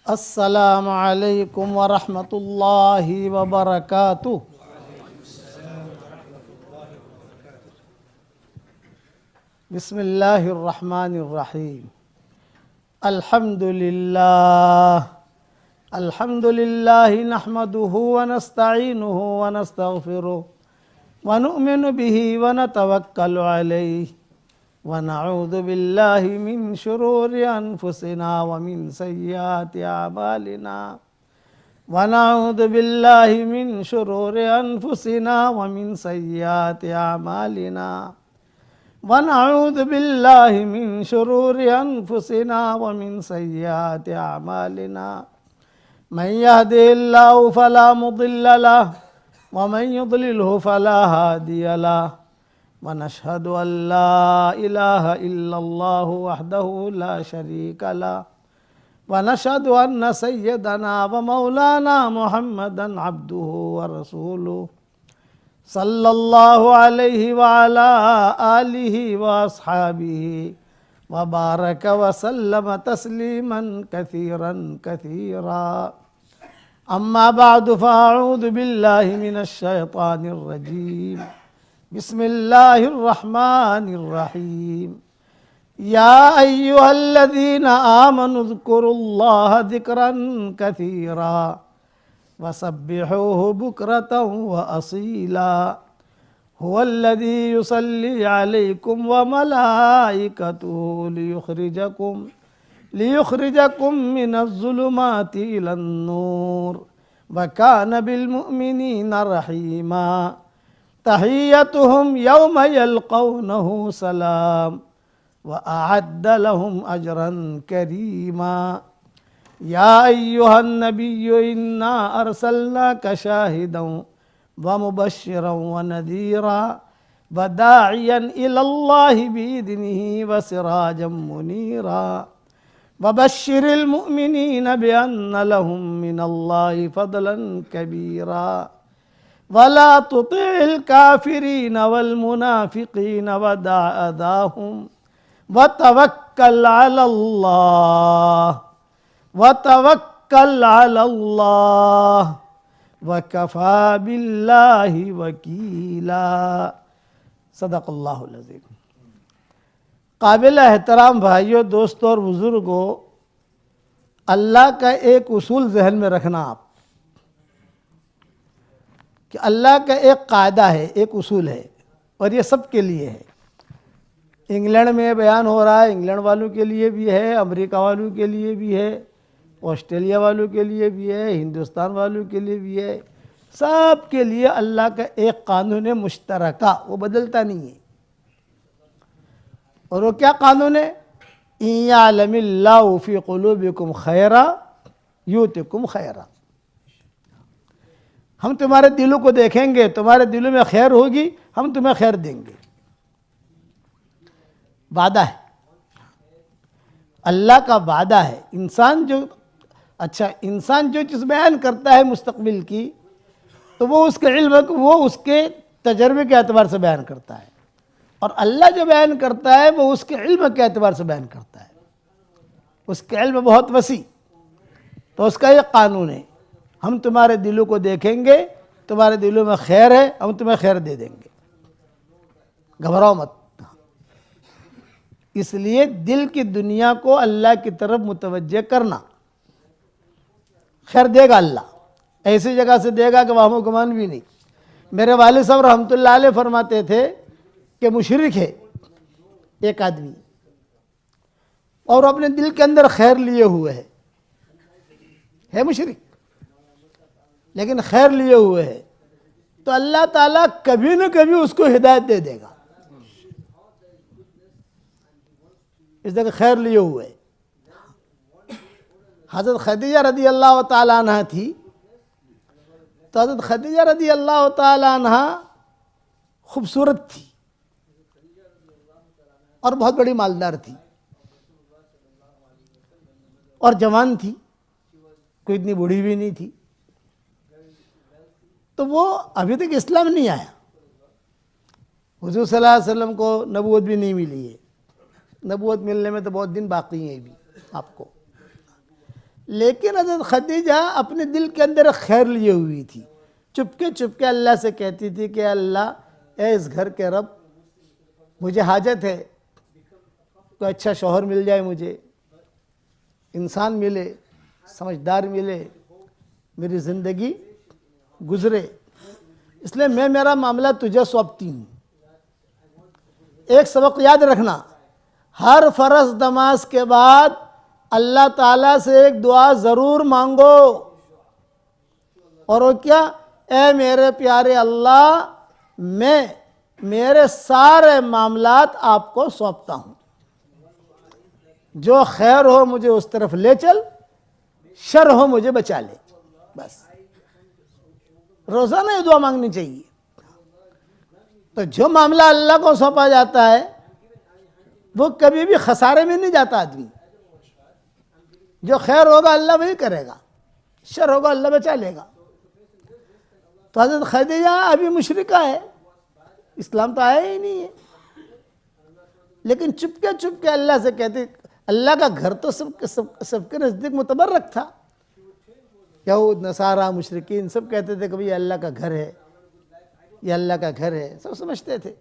السلام علیکم ورحمۃ اللہ وبرکاتہ۔ بسم اللہ الرحمن الرحیم۔ الحمد للہ نحمده ونستعینه ونستغفره ونؤمن به ونتوکل علیہ ونعوذ باللہ من شرور انفسنا ومن سیئات اعمالنا ونعوذ باللہ من شرور انفسنا ومن سیئات اعمالنا ونعوذ باللہ من شرور انفسنا ومن سیئات اعمالنا من يهده الله فلا مضل له ومن يضلله فلا هادي له ونشهد أن لا إله إلا الله وحده لا شريك له ونشهد أن سيدنا ومولانا محمدا عبده ورسوله صلى الله عليه وعلى آله وأصحابه وبارك وسلم تسليما كثيرا كثيرا أما بعد فأعوذ بالله من الشيطان الرجيم بسم الله الرحمن الرحيم يا أيها الذين آمنوا اذكروا الله ذكرا كثيرا وسبحوه بكرة وأصيلا هو الذي يصلي عليكم وملائكته ليخرجكم من الظلمات إلى النور وكان بالمؤمنين رحيما تحيتهم يوم يلقونه سلام وأعد لهم أجرا كريما يا أيها النبي إنا أرسلناك شاهدا ومبشرا ونذيرا وداعيا إلى الله بإذنه وسراجا منيرا وبشر المؤمنين بأن لهم من الله فضلا كبيرا ولا تطع الكافرين والمنافقين ودع أذاهم وتوكل على الله وكفى بالله وكيلا۔ صدق اللہ العظیم۔ قابل احترام بھائیوں، دوستوں اور بزرگوں، اللہ کا ایک اصول ذہن میں رکھنا آپ کہ اللہ کا ایک قاعدہ ہے، ایک اصول ہے، اور یہ سب کے لیے ہے۔ انگلینڈ میں بیان ہو رہا ہے، انگلینڈ والوں کے لیے بھی ہے، امریکہ والوں کے لیے بھی ہے، آسٹریلیا والوں کے لیے بھی ہے، ہندوستان والوں کے لیے بھی ہے۔ سب کے لیے اللہ کا ایک قانون مشترکہ، وہ بدلتا نہیں ہے۔ اور وہ کیا قانون ہے؟ إِن يَعْلَمِ اللَّهُ فِي قُلُوبِكُمْ خَيْرًا يُؤْتِكُمْ خَيْرًا۔ ہم تمہارے دلوں کو دیکھیں گے، تمہارے دلوں میں خیر ہوگی، ہم تمہیں خیر دیں گے۔ وعدہ ہے، اللہ کا وعدہ ہے۔ انسان جو چیز بیان کرتا ہے مستقبل کی، تو وہ اس کے علم، وہ اس کے تجربے کے اعتبار سے بیان کرتا ہے، اور اللہ جو بیان کرتا ہے وہ اس کے علم کے اعتبار سے بیان کرتا ہے۔ اس کے علم بہت وسیع، تو اس کا یہ قانون ہے، ہم تمہارے دلوں کو دیکھیں گے، تمہارے دلوں میں خیر ہے، ہم تمہیں خیر دے دیں گے، گھبراؤ مت۔ اس لیے دل کی دنیا کو اللہ کی طرف متوجہ کرنا، خیر دے گا اللہ، ایسی جگہ سے دے گا کہ وہم و گمان بھی نہیں۔ میرے والد صاحب رحمۃ اللہ علیہ فرماتے تھے کہ مشرک ہے ایک آدمی، اور اپنے دل کے اندر خیر لیے ہوئے ہے مشرک، لیکن خیر لیے ہوئے ہے، تو اللہ تعالیٰ کبھی نہ کبھی اس کو ہدایت دے دے گا، اس لیے خیر لیے ہوئے۔ حضرت خدیجہ رضی اللہ تعالیٰ عنہ تھی، تو حضرت خدیجہ رضی اللہ تعالیٰ عنہ خوبصورت تھی اور بہت بڑی مالدار تھی، اور جوان تھی، کوئی اتنی بوڑھی بھی نہیں تھی۔ تو وہ ابھی تک اسلام نہیں آیا، حضور صلی اللہ علیہ وسلم کو نبوت بھی نہیں ملی ہے، نبوت ملنے میں تو بہت دن باقی ہیں بھی آپ کو۔ لیکن حضرت خدیجہ اپنے دل کے اندر خیر لیے ہوئی تھی، چپکے اللہ سے کہتی تھی کہ اللہ اے اس گھر کے رب، مجھے حاجت ہے، کوئی اچھا شوہر مل جائے، مجھے انسان ملے، سمجھدار ملے، میری زندگی گزرے، اس لیے میں میرا معاملہ تجھے سونپتی ہوں۔ ایک سبق یاد رکھنا، ہر فرض نماز کے بعد اللہ تعالیٰ سے ایک دعا ضرور مانگو، اور وہ کیا؟ اے میرے پیارے اللہ، میں میرے سارے معاملات آپ کو سونپتا ہوں، جو خیر ہو مجھے اس طرف لے چل، شر ہو مجھے بچا لے، بس روزانہ یہ دعا مانگنی چاہیے۔ تو جو معاملہ اللہ کو سونپا جاتا ہے وہ کبھی بھی خسارے میں نہیں جاتا آدمی، جو خیر ہوگا اللہ وہی کرے گا، شر ہوگا اللہ بچا لے گا۔ تو حضرت خدیجہ ابھی مشرکہ ہے، اسلام تو آیا ہی نہیں ہے، لیکن چپکے اللہ سے کہتے، اللہ کا گھر تو سب کے نزدیک متبرک تھا، یہود نصارہ مشرکین سب کہتے تھے کہ یہ اللہ کا گھر ہے، یہ اللہ کا گھر ہے، سب سمجھتے تھے۔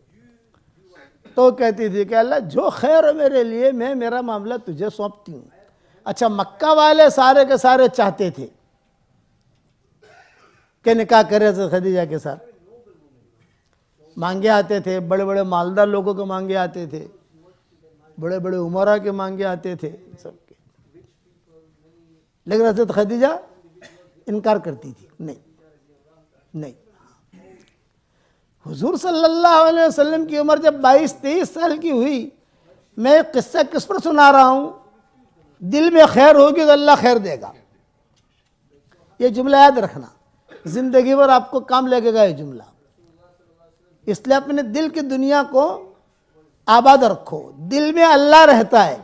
تو کہتی تھی کہ اللہ جو خیر ہے میرے لیے، میں میرا معاملہ تجھے سونپتی ہوں۔ اچھا، مکہ والے سارے کے سارے چاہتے تھے کہ نکاح کرے حضرت خدیجہ کے ساتھ، مانگے آتے تھے، بڑے بڑے مالدار لوگوں کے مانگے آتے تھے، بڑے بڑے عمرا کے مانگے آتے تھے سب کے، لیکن حضرت خدیجہ انکار کرتی تھی، نہیں۔ حضور صلی اللہ علیہ وسلم کی عمر جب 22-23 سال کی ہوئی، میں ایک قصہ کس پر سنا رہا ہوں؟ دل میں خیر ہوگی تو اللہ خیر دے گا، یہ جملہ یاد رکھنا، زندگی بھر آپ کو کام لگے گا یہ جملہ۔ اس لیے اپنے دل کی دنیا کو آباد رکھو، دل میں اللہ رہتا ہے،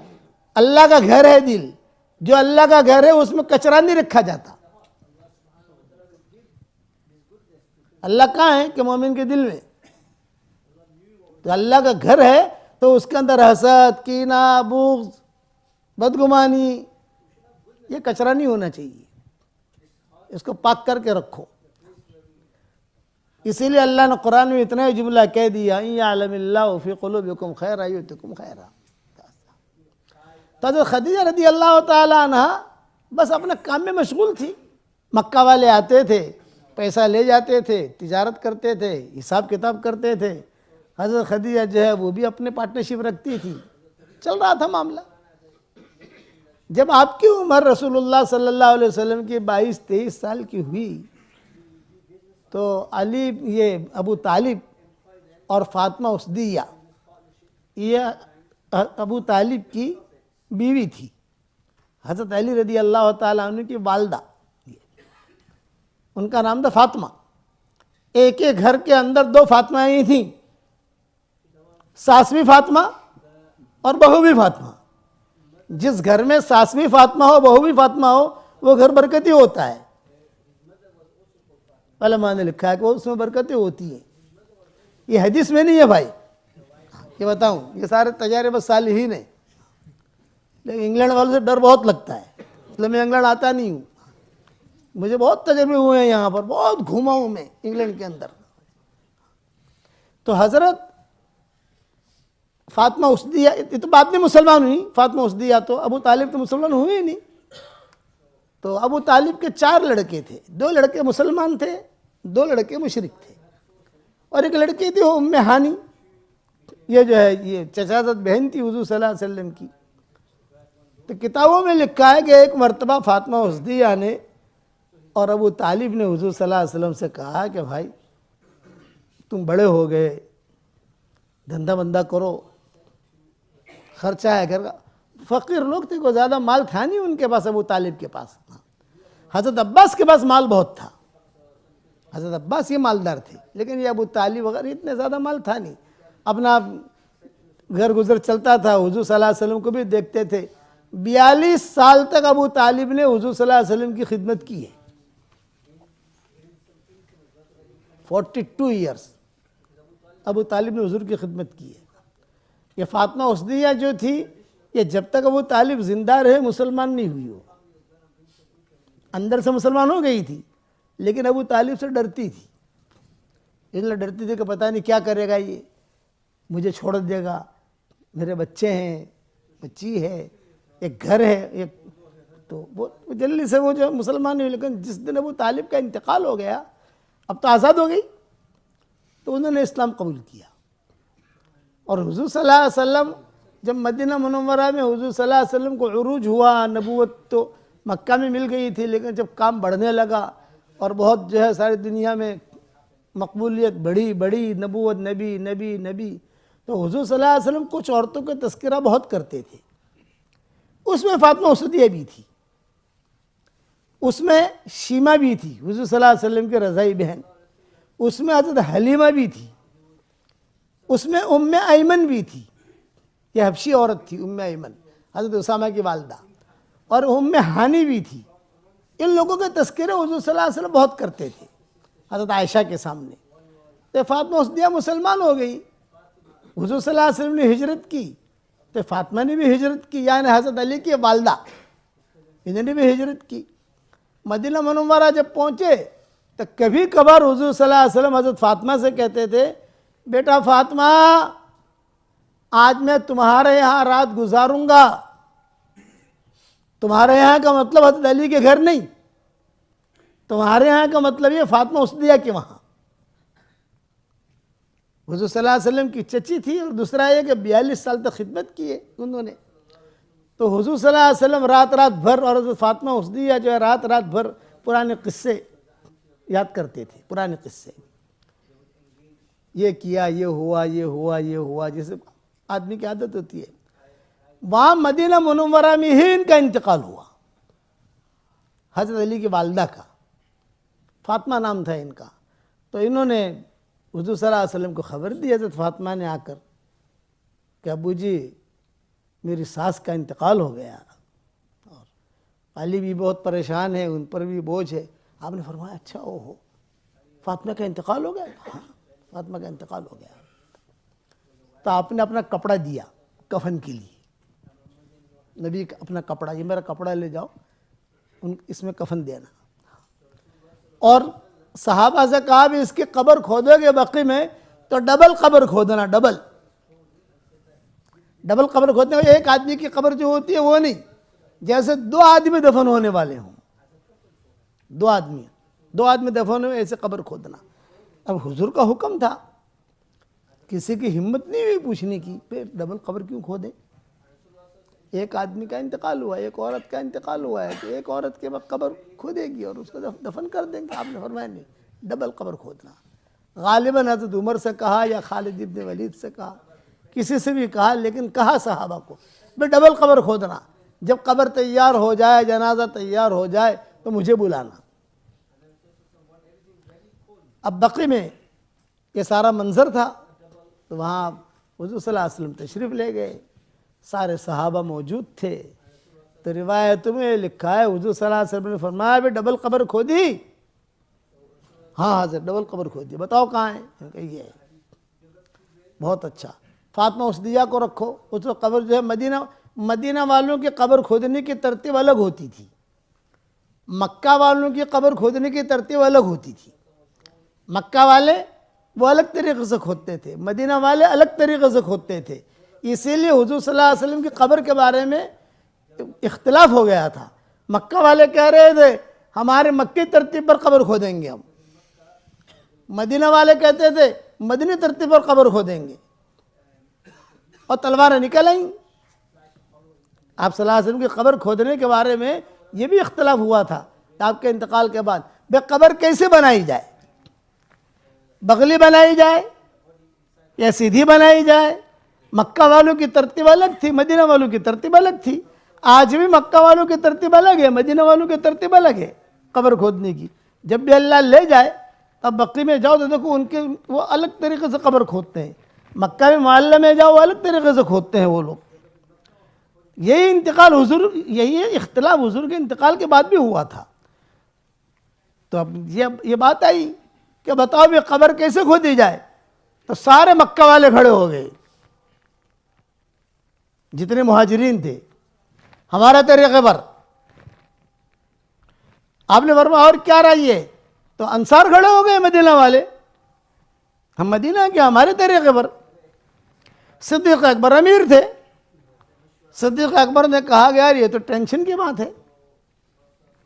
اللہ کا گھر ہے دل، جو اللہ کا گھر ہے اس میں کچرا نہیں رکھا جاتا۔ اللہ کہاں ہے کہ مومن کے دل میں، تو اللہ کا گھر ہے تو اس کے اندر حسد، کینہ، بغض، بدگمانی، یہ کچرا نہیں ہونا چاہیے، اس کو پاک کر کے رکھو۔ اسی لیے اللہ نے قرآن میں اتنا ہی جملہ کہہ دیا، ان یعلم اللہ فی قلوبکم خیرا یؤتکم خیرا۔ تو حضرت خدیجہ رضی اللہ تعالی عنہ بس اپنے کام میں مشغول تھی، مکہ والے آتے تھے، پیسہ لے جاتے تھے، تجارت کرتے تھے، حساب کتاب کرتے تھے، حضرت خدیجہ جو ہے وہ بھی اپنے پارٹنرشپ رکھتی تھی، چل رہا تھا معاملہ۔ جب آپ کی عمر رسول اللہ صلی اللہ علیہ وسلم کی 22-23 سال کی ہوئی تو علی، یہ ابو طالب اور فاطمہ اسدیہ، یہ ابو طالب کی بیوی تھی، حضرت علی رضی اللہ تعالیٰ عنہ کی والدہ، ان کا نام تھا فاطمہ۔ ایک ایک گھر کے اندر 2 فاطمہ ہی تھیں، ساس بھی فاطمہ اور بہو بھی فاطمہ۔ جس گھر میں ساس بھی فاطمہ ہو، بہو بھی فاطمہ ہو، وہ گھر برکتی ہوتا ہے۔ علماء نے لکھا ہے کہ اس میں برکتیں ہوتی ہیں، یہ حدیث میں نہیں ہے بھائی، یہ بتاؤں، یہ سارے تجارب صالحین ہیں، لیکن انگلینڈ والوں سے ڈر بہت لگتا ہے، اس لیے میں انگلینڈ آتا نہیں ہوں، مجھے بہت تجربے ہوئے ہیں یہاں پر، بہت گھوما ہوں میں انگلینڈ کے اندر۔ تو حضرت فاطمہ اسدیہ، یہ تو بعد میں مسلمان ہوئی، فاطمہ اسدیہ، تو ابو طالب تو مسلمان ہوئے ہی نہیں۔ تو ابو طالب کے 4 لڑکے تھے، 2 لڑکے مسلمان تھے، 2 لڑکے مشرک تھے، اور ایک لڑکی تھی وہ ام ہانی، یہ جو ہے یہ چچازت بہن تھی حضور صلی اللہ علیہ وسلم کی۔ تو کتابوں میں لکھا ہے کہ ایک مرتبہ فاطمہ اسدیہ نے اور ابو طالب نے حضور صلی اللہ علیہ وسلم سے کہا کہ بھائی تم بڑے ہو گئے، دھندا بندہ کرو، خرچہ ہے گھر کا، فقیر لوگ تھے، کوئی زیادہ مال تھا نہیں ان کے پاس، ابو طالب کے پاس۔ حضرت عباس کے پاس مال بہت تھا، حضرت عباس یہ مالدار تھے، لیکن یہ ابو طالب وغیرہ اتنے زیادہ مال تھا نہیں، اپنا گھر گزر چلتا تھا، حضور صلی اللہ علیہ وسلم کو بھی دیکھتے تھے۔ 42 سال تک ابو طالب نے حضور صلی اللہ علیہ وسلم کی خدمت کی ہے، 42 ایئرس ابو طالب نے حضور کی خدمت کی ہے۔ یہ فاطمہ اسدیہ جو تھی، یہ جب تک ابو طالب زندہ رہے مسلمان نہیں ہوئی ہو، اندر سے مسلمان ہو گئی تھی لیکن ابو طالب سے ڈرتی تھی، اس لیے ڈرتی تھی کہ پتہ نہیں کیا کرے گا، یہ مجھے چھوڑ دے گا، میرے بچے ہیں، بچی ہے، ایک گھر ہے، ایک تو وہ جلدی سے وہ جو مسلمان ہوئی. لیکن جس دن ابو طالب کا انتقال ہو گیا، اب تو آزاد ہو گئی، تو انہوں نے اسلام قبول کیا. اور حضور صلی اللہ علیہ وسلم جب مدینہ منورہ میں حضور صلی اللہ علیہ وسلم کو عروج ہوا، نبوت تو مکہ میں مل گئی تھی، لیکن جب کام بڑھنے لگا اور بہت جو ہے ساری دنیا میں مقبولیت بڑی نبوت، نبی نبی نبی، تو حضور صلی اللہ علیہ وسلم کچھ عورتوں کا تذکرہ بہت کرتے تھے. اس میں فاطمہ اسدیہ بھی تھی، اس میں شیمہ بھی تھی حضور صلی اللہ علیہ وسلم کی رضائی بہن، اس میں حضرت حلیمہ بھی تھی، اس میں ام ایمن بھی تھی، یہ حبشی عورت تھی ام ایمن حضرت اسامہ کی والدہ، اور ام ہانی بھی تھی. ان لوگوں کے تذکرے حضور صلی اللہ علیہ وسلم بہت کرتے تھے حضرت عائشہ کے سامنے. تو فاطمہ اسدیہ مسلمان ہو گئی، حضور صلی اللہ علیہ وسلم نے ہجرت کی تو فاطمہ نے بھی ہجرت کی، یعنی حضرت علی کی والدہ انہوں نے بھی ہجرت کی. مدینہ منورہ جب پہنچے تو کبھی کبھار حضور صلی اللہ علیہ وسلم حضرت فاطمہ سے کہتے تھے، بیٹا فاطمہ آج میں تمہارے یہاں رات گزاروں گا. تمہارے یہاں کا مطلب حضرت علی کے گھر نہیں، تمہارے یہاں کا مطلب یہ فاطمہ اسدیہ کے وہاں. حضور صلی اللہ علیہ وسلم کی چچی تھی، اور دوسرا یہ کہ 42 سال تک خدمت کی ہے انہوں نے. تو حضور صلی اللہ علیہ وسلم رات بھر، اور حضرت فاطمہ اسدیہ جو ہے رات بھر پرانے قصے یاد کرتے تھے، پرانے قصے، یہ کیا، یہ ہوا، یہ ہوا، یہ ہوا، جیسے آدمی کی عادت ہوتی ہے. وہاں مدینہ منورہ میں ہی ان کا انتقال ہوا، حضرت علی کی والدہ کا، فاطمہ نام تھا ان کا. تو انہوں نے حضور صلی اللہ علیہ وسلم کو خبر دی حضرت فاطمہ نے آ کر کہ ابو جی میری ساس کا انتقال ہو گیا، اور علی بھی بہت پریشان ہے، ان پر بھی بوجھ ہے. آپ نے فرمایا اچھا ہو فاطمہ کا انتقال ہو گیا؟ ہاں فاطمہ کا انتقال ہو گیا. تو آپ نے اپنا کپڑا دیا کفن کے لیے، نبی کا اپنا کپڑا، یہ میرا کپڑا لے جاؤ، اس میں کفن دینا. اور صحابہ سے کہا بھی اس کی قبر کھودو گے بقی میں تو ڈبل قبر کھودنا، ڈبل قبر کھودنے میں ایک آدمی کی قبر جو ہوتی ہے وہ نہیں، جیسے 2 آدمی دفن ہونے والے ہوں، 2 آدمی دفن ہوئے ایسے قبر کھودنا. اب حضور کا حکم تھا، کسی کی ہمت نہیں ہوئی پوچھنے کی پھر ڈبل قبر کیوں کھودے؟ ایک آدمی کا انتقال ہوا، ایک عورت کا انتقال ہوا ہے، تو ایک عورت کے وقت قبر کھودے گی اور اس کو دفن کر دیں گے. آپ نے فرمایا نہیں، ڈبل قبر کھودنا. غالباً حضرت عمر سے کہا یا خالد ابن ولید سے کہا، کسی سے بھی کہا، لیکن کہا صحابہ کو بھئی ڈبل قبر کھودنا. جب قبر تیار ہو جائے، جنازہ تیار ہو جائے تو مجھے بلانا. اب بقی میں یہ سارا منظر تھا، تو وہاں حضور صلی اللہ علیہ وسلم تشریف لے گئے، سارے صحابہ موجود تھے. تو روایت میں لکھا ہے حضور صلی اللہ علیہ وسلم نے فرمایا بھی ڈبل قبر کھودی؟ ہاں حضرت ڈبل قبر کھودی. بتاؤ کہاں ہے؟ کہ یہ ہے. بہت اچھا. فاطمہ اسدیہ کو رکھو. اس وقت قبر جو ہے مدینہ والوں کی قبر کھودنے کی ترتیب الگ ہوتی تھی، مکہ والوں کی قبر کھودنے کی ترتیب الگ ہوتی تھی. مکہ والے وہ الگ طریقے سے کھودتے تھے، مدینہ والے الگ طریقے سے کھودتے تھے. اسی لیے حضور صلی اللہ علیہ وسلم کی قبر کے بارے میں اختلاف ہو گیا تھا. مکہ والے کہہ رہے تھے ہمارے مکی ترتیب پر قبر کھودیں گے ہم، مدینہ والے کہتے تھے مدنی ترتیب پر قبر کھودیں گے، اور تلواریں نکل آئیں. آپ صلی اللہ علیہ وسلم کی قبر کھودنے کے بارے میں یہ بھی اختلاف ہوا تھا آپ کے انتقال کے بعد. بے قبر کیسے بنائی جائے؟ بغلی بنائی جائے یا سیدھی بنائی جائے؟ مکہ والوں کی ترتیب الگ تھی، مدینہ والوں کی ترتیب الگ تھی. آج بھی مکہ والوں کی ترتیب الگ ہے، مدینہ والوں کی ترتیب الگ ہے قبر کھودنے کی. جب بھی اللہ لے جائے اب بقی میں جاؤ تو دیکھو ان کے وہ الگ طریقے سے قبر کھودتے ہیں. مکہ میں معلّہ میں جاؤ الگ طریقے سے کھودتے ہیں وہ لوگ. یہی انتقال حضور، یہی اختلاف حضور کے انتقال کے بعد بھی ہوا تھا. تو اب یہ بات آئی کہ بتاؤ بھی قبر کیسے کھودی جائے؟ تو سارے مکہ والے کھڑے ہو گئے، جتنے مہاجرین تھے، ہمارا طریقے پر. آپ نے فرمایا اور کیا رہی تو انصار کھڑے ہو گئے مدینہ والے، ہم مدینہ کے ہمارے طریقے پر۔ صدیق اکبر امیر تھے، صدیق اکبر نے کہا کہ یار یہ تو ٹینشن کی بات ہے،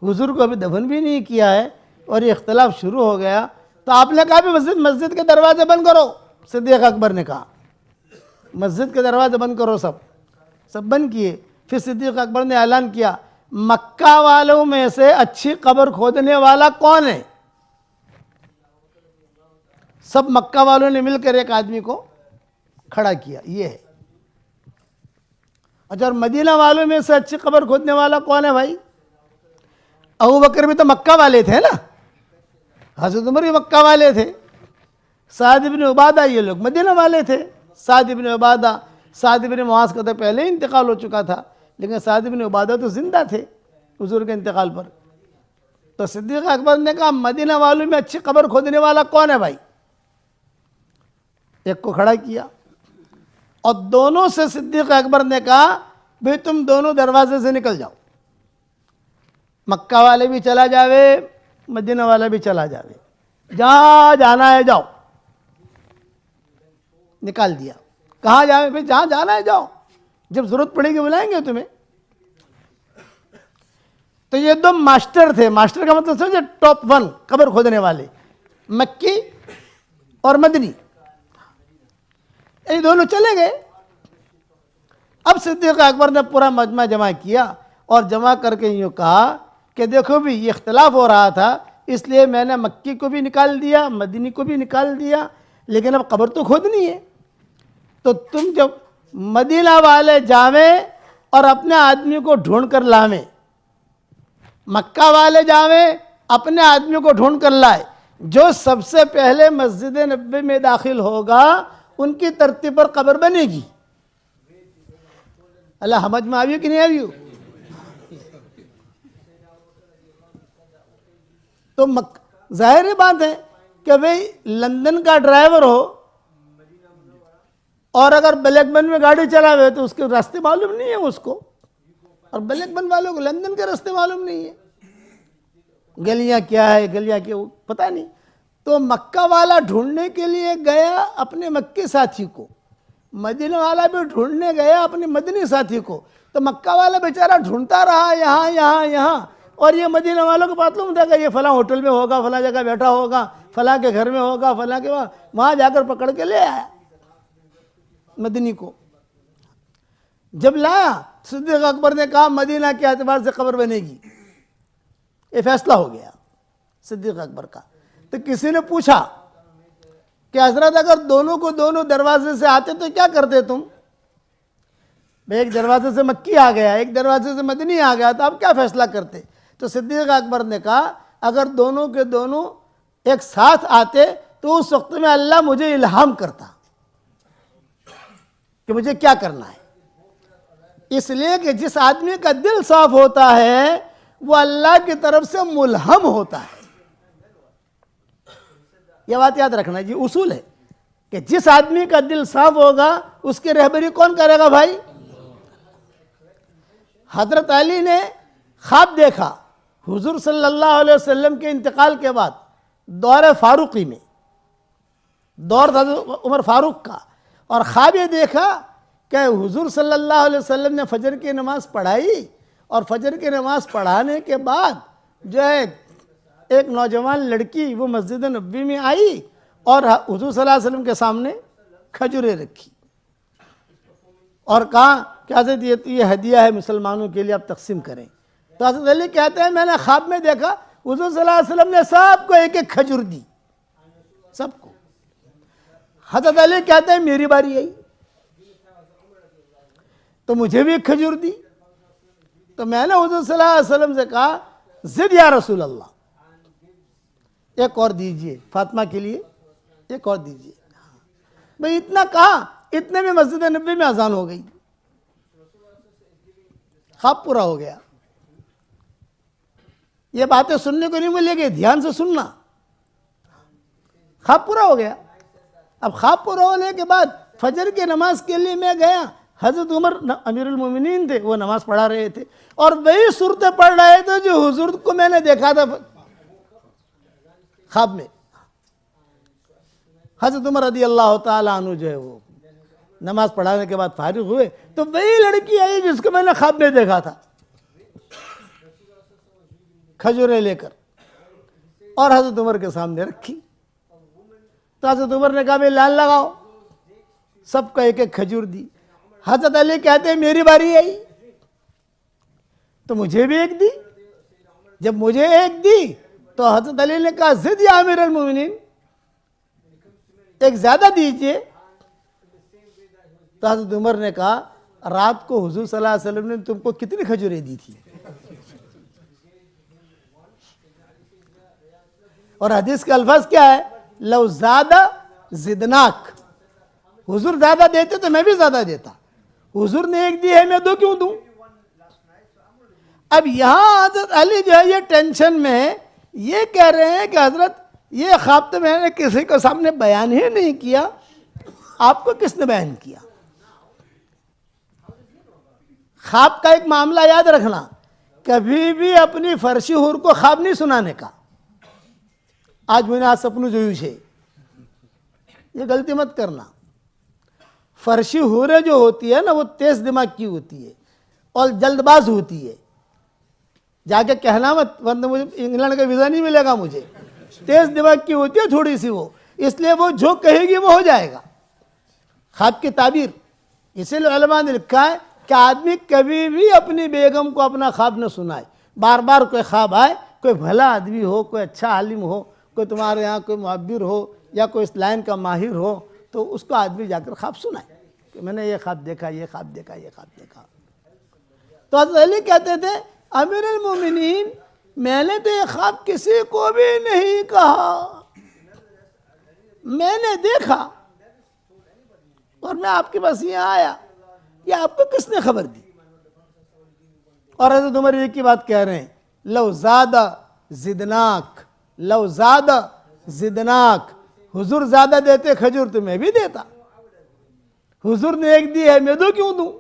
حضور کو ابھی دفن بھی نہیں کیا ہے اور یہ اختلاف شروع ہو گیا، تو آپ نے کہا بھی مسجد کے دروازے بند کرو۔ صدیق اکبر نے کہا مسجد کے دروازے بند کرو، سب بند کیے۔ پھر صدیق اکبر نے اعلان کیا مکہ والوں میں سے اچھی قبر کھودنے والا کون ہے؟ سب مکہ والوں نے مل کر ایک آدمی کو کھڑا کیا، یہ ہے۔ اچھا، اور مدینہ والوں میں سے اچھی قبر کھودنے والا کون ہے بھائی؟ ابو بکر بھی تو مکہ والے تھے نا، حضرت عمر بھی مکہ والے تھے، سعد بن عبادہ یہ لوگ مدینہ والے تھے۔ سعد بن عبادہ، سعد بن معاذ کا تو پہلے ہی انتقال ہو چکا تھا، لیکن سعد بن عبادہ تو زندہ تھے حضور کے انتقال پر۔ تو صدیق اکبر نے کہا مدینہ والوں میں اچھی قبر کھودنے والا کون ہے بھائی؟ ایک کو کھڑا کیا، اور دونوں سے صدیق اکبر نے کہا بھئی تم دونوں دروازے سے نکل جاؤ، مکہ والے بھی چلا جاوے، مدینہ والا بھی چلا جاوے، جہاں جانا ہے جاؤ۔ نکال دیا۔ کہاں جاوے؟ بھئی جہاں جانا ہے جاؤ، جب ضرورت پڑے گی بلائیں گے تمہیں۔ تو یہ دو ماسٹر تھے، ماسٹر کا مطلب سمجھے ٹاپ 1 قبر کھودنے والے، مکی اور مدنی، یہ دونوں چلے گئے۔ اب صدیق اکبر نے پورا مجمع جمع کیا اور جمع کر کے یوں کہا کہ دیکھو بھی یہ اختلاف ہو رہا تھا، اس لیے میں نے مکی کو بھی نکال دیا، مدنی کو بھی نکال دیا، لیکن اب قبر تو کھودنی ہے۔ تو تم جب مدینہ والے جاویں اور اپنے آدمی کو ڈھونڈ کر لاویں، مکہ والے جاویں اپنے آدمی کو ڈھونڈ کر لائے، جو سب سے پہلے مسجد نبوی میں داخل ہوگا ان کی ترتیب پر قبر بنے گی۔ اللہ سمجھ میں آئیو کہ نہیں آئیو؟ تو ظاہر بات ہے کہ بھئی لندن کا ڈرائیور ہو اور اگر بلیک بن میں گاڑی چلاوے تو اس کے راستے معلوم نہیں ہے اس کو، اور بلیک بن والوں کو لندن کے راستے معلوم نہیں ہے، گلیاں کیا ہے گلیاں کیا پتہ نہیں۔ تو مکہ والا ڈھونڈنے کے لیے گیا اپنے مکی ساتھی کو، مدینہ والا بھی ڈھونڈنے گیا اپنے مدنی ساتھی کو۔ تو مکہ والا بیچارہ ڈھونڈتا رہا یہاں یہاں یہاں، اور یہ مدینہ والوں کو معلوم تھا کہ یہ فلاں ہوٹل میں ہوگا، فلاں جگہ بیٹھا ہوگا، فلاں کے گھر میں ہوگا، فلاں کے وہاں جا کر پکڑ کے لے آیا مدنی کو۔ جب لایا صدیق اکبر نے کہا مدینہ کے اعتبار سے قبر بنے گی، یہ فیصلہ ہو گیا صدیق اکبر کا۔ تو کسی نے پوچھا کہ حضرت اگر دونوں کو دونوں دروازے سے آتے تو کیا کرتے تم؟ ایک دروازے سے مکی آ گیا، ایک دروازے سے مدنی آ گیا، تو آپ کیا فیصلہ کرتے؟ تو صدیق اکبر نے کہا اگر دونوں کے دونوں ایک ساتھ آتے تو اس وقت میں اللہ مجھے الہام کرتا کہ مجھے کیا کرنا ہے، اس لیے کہ جس آدمی کا دل صاف ہوتا ہے وہ اللہ کی طرف سے ملہم ہوتا ہے۔ یہ بات یاد رکھنا جی، اصول ہے کہ جس آدمی کا دل صاف ہوگا اس کی رہبری کون کرے گا بھائی؟ حضرت علی نے خواب دیکھا حضور صلی اللہ علیہ وسلم کے انتقال کے بعد، دور فاروقی میں، دور تھا عمر فاروق کا، اور خواب یہ دیکھا کہ حضور صلی اللہ علیہ وسلم نے فجر کی نماز پڑھائی، اور فجر کی نماز پڑھانے کے بعد جو ہے ایک نوجوان لڑکی وہ مسجد نبوی میں آئی اور حضور صلی اللہ علیہ وسلم کے سامنے کھجوریں رکھی اور کہا کہ حضرت یہ ہدیہ ہے مسلمانوں کے لیے، آپ تقسیم کریں۔ تو حضرت علی کہتے ہیں میں نے خواب میں دیکھا حضور صلی اللہ علیہ وسلم نے سب کو ایک ایک کھجور دی، سب کو۔ حضرت علی کہتے ہیں میری باری آئی تو مجھے بھی ایک کھجور دی، تو میں نے حضور صلی اللہ علیہ وسلم سے کہا زد یا رسول اللہ، ایک اور دیجئے فاطمہ کے لیے، ایک اور دیجئے۔ بھئی اتنا کہا، اتنے میں مسجد نبوی میں اذان ہو گئی، خواب پورا ہو گیا۔ یہ باتیں سننے کو نہیں ملے گی، دھیان سے سننا۔ خواب پورا ہو گیا۔ اب خواب پورا ہونے کے بعد فجر کی نماز کے لیے میں گیا حضرت عمر امیر المومنین تھے, وہ نماز پڑھا رہے تھے اور وہی صورتیں پڑھ رہے تھے جو حضور کو میں نے دیکھا تھا خواب میں. حضرت عمر رضی اللہ تعالیٰ عنہ جو ہے وہ نماز پڑھانے کے بعد فارغ ہوئے تو وہی لڑکی آئی جس کو میں نے خواب میں دیکھا تھا, کھجوریں لے کر, اور حضرت عمر کے سامنے رکھی. تو حضرت عمر نے کہا بھائی لائن لگاؤ, سب کو ایک ایک کھجور دی. حضرت علی کہتے ہیں میری باری آئی تو مجھے بھی ایک دی. جب مجھے ایک دی تو حضرت علی نے کہا زد یا امیر المومنین, ایک زیادہ دیجئے. تو حضرت عمر نے کہا رات کو حضور صلی اللہ علیہ وسلم نے تم کو کتنی کھجوریں دی تھی؟ اور حدیث کے الفاظ کیا ہے؟ لو زیادہ زدناک, حضور زیادہ دیتے تو میں بھی زیادہ دیتا. حضور نے ایک دی ہے میں دو کیوں دوں؟ اب یہاں حضرت علی جو ہے یہ ٹینشن میں یہ کہہ رہے ہیں کہ حضرت یہ خواب تو میں نے کسی کو سامنے بیان ہی نہیں کیا, آپ کو کس نے بیان کیا؟ خواب کا ایک معاملہ یاد رکھنا, کبھی بھی اپنی فرشی حور کو خواب نہیں سنانے کا. آج میں نے آج سپنو جویو ہے, یہ غلطی مت کرنا. فرشی حوریں جو ہوتی ہے نا وہ تیز دماغ کی ہوتی ہے اور جلد باز ہوتی ہے. جا کے کہنا مت ورنہ مجھے انگلینڈ کا ویزا نہیں ملے گا. مجھے تیز دماغ کی ہوتی ہے تھوڑی سی وہ, اس لیے وہ جو کہے گی وہ ہو جائے گا. خواب کی تعبیر, اسی لیے علماء نے لکھا ہے کہ آدمی کبھی بھی اپنی بیگم کو اپنا خواب نہ سنائے. بار بار کوئی خواب آئے, کوئی بھلا آدمی ہو, کوئی اچھا عالم ہو, کوئی تمہارے یہاں کوئی معبر ہو یا کوئی اس لائن کا ماہر ہو, تو اس کو آدمی جا کر خواب سنائے کہ میں نے یہ خواب دیکھا, یہ خواب دیکھا, یہ خواب دیکھا. تو حضرت علی کہتے تھے امیر المومنین میں نے تو یہ خواب کسی کو بھی نہیں کہا, میں نے دیکھا اور میں آپ کے پاس یہاں آیا, یہ آپ کو کس نے خبر دی؟ اور حضرت عمر یہ کی بات کہہ رہے ہیں لو زیادہ زدناک, لو زیادہ زدناک, حضور زیادہ دیتے کھجور تو میں بھی دیتا. حضور نے ایک دی ہے میں دو کیوں دوں؟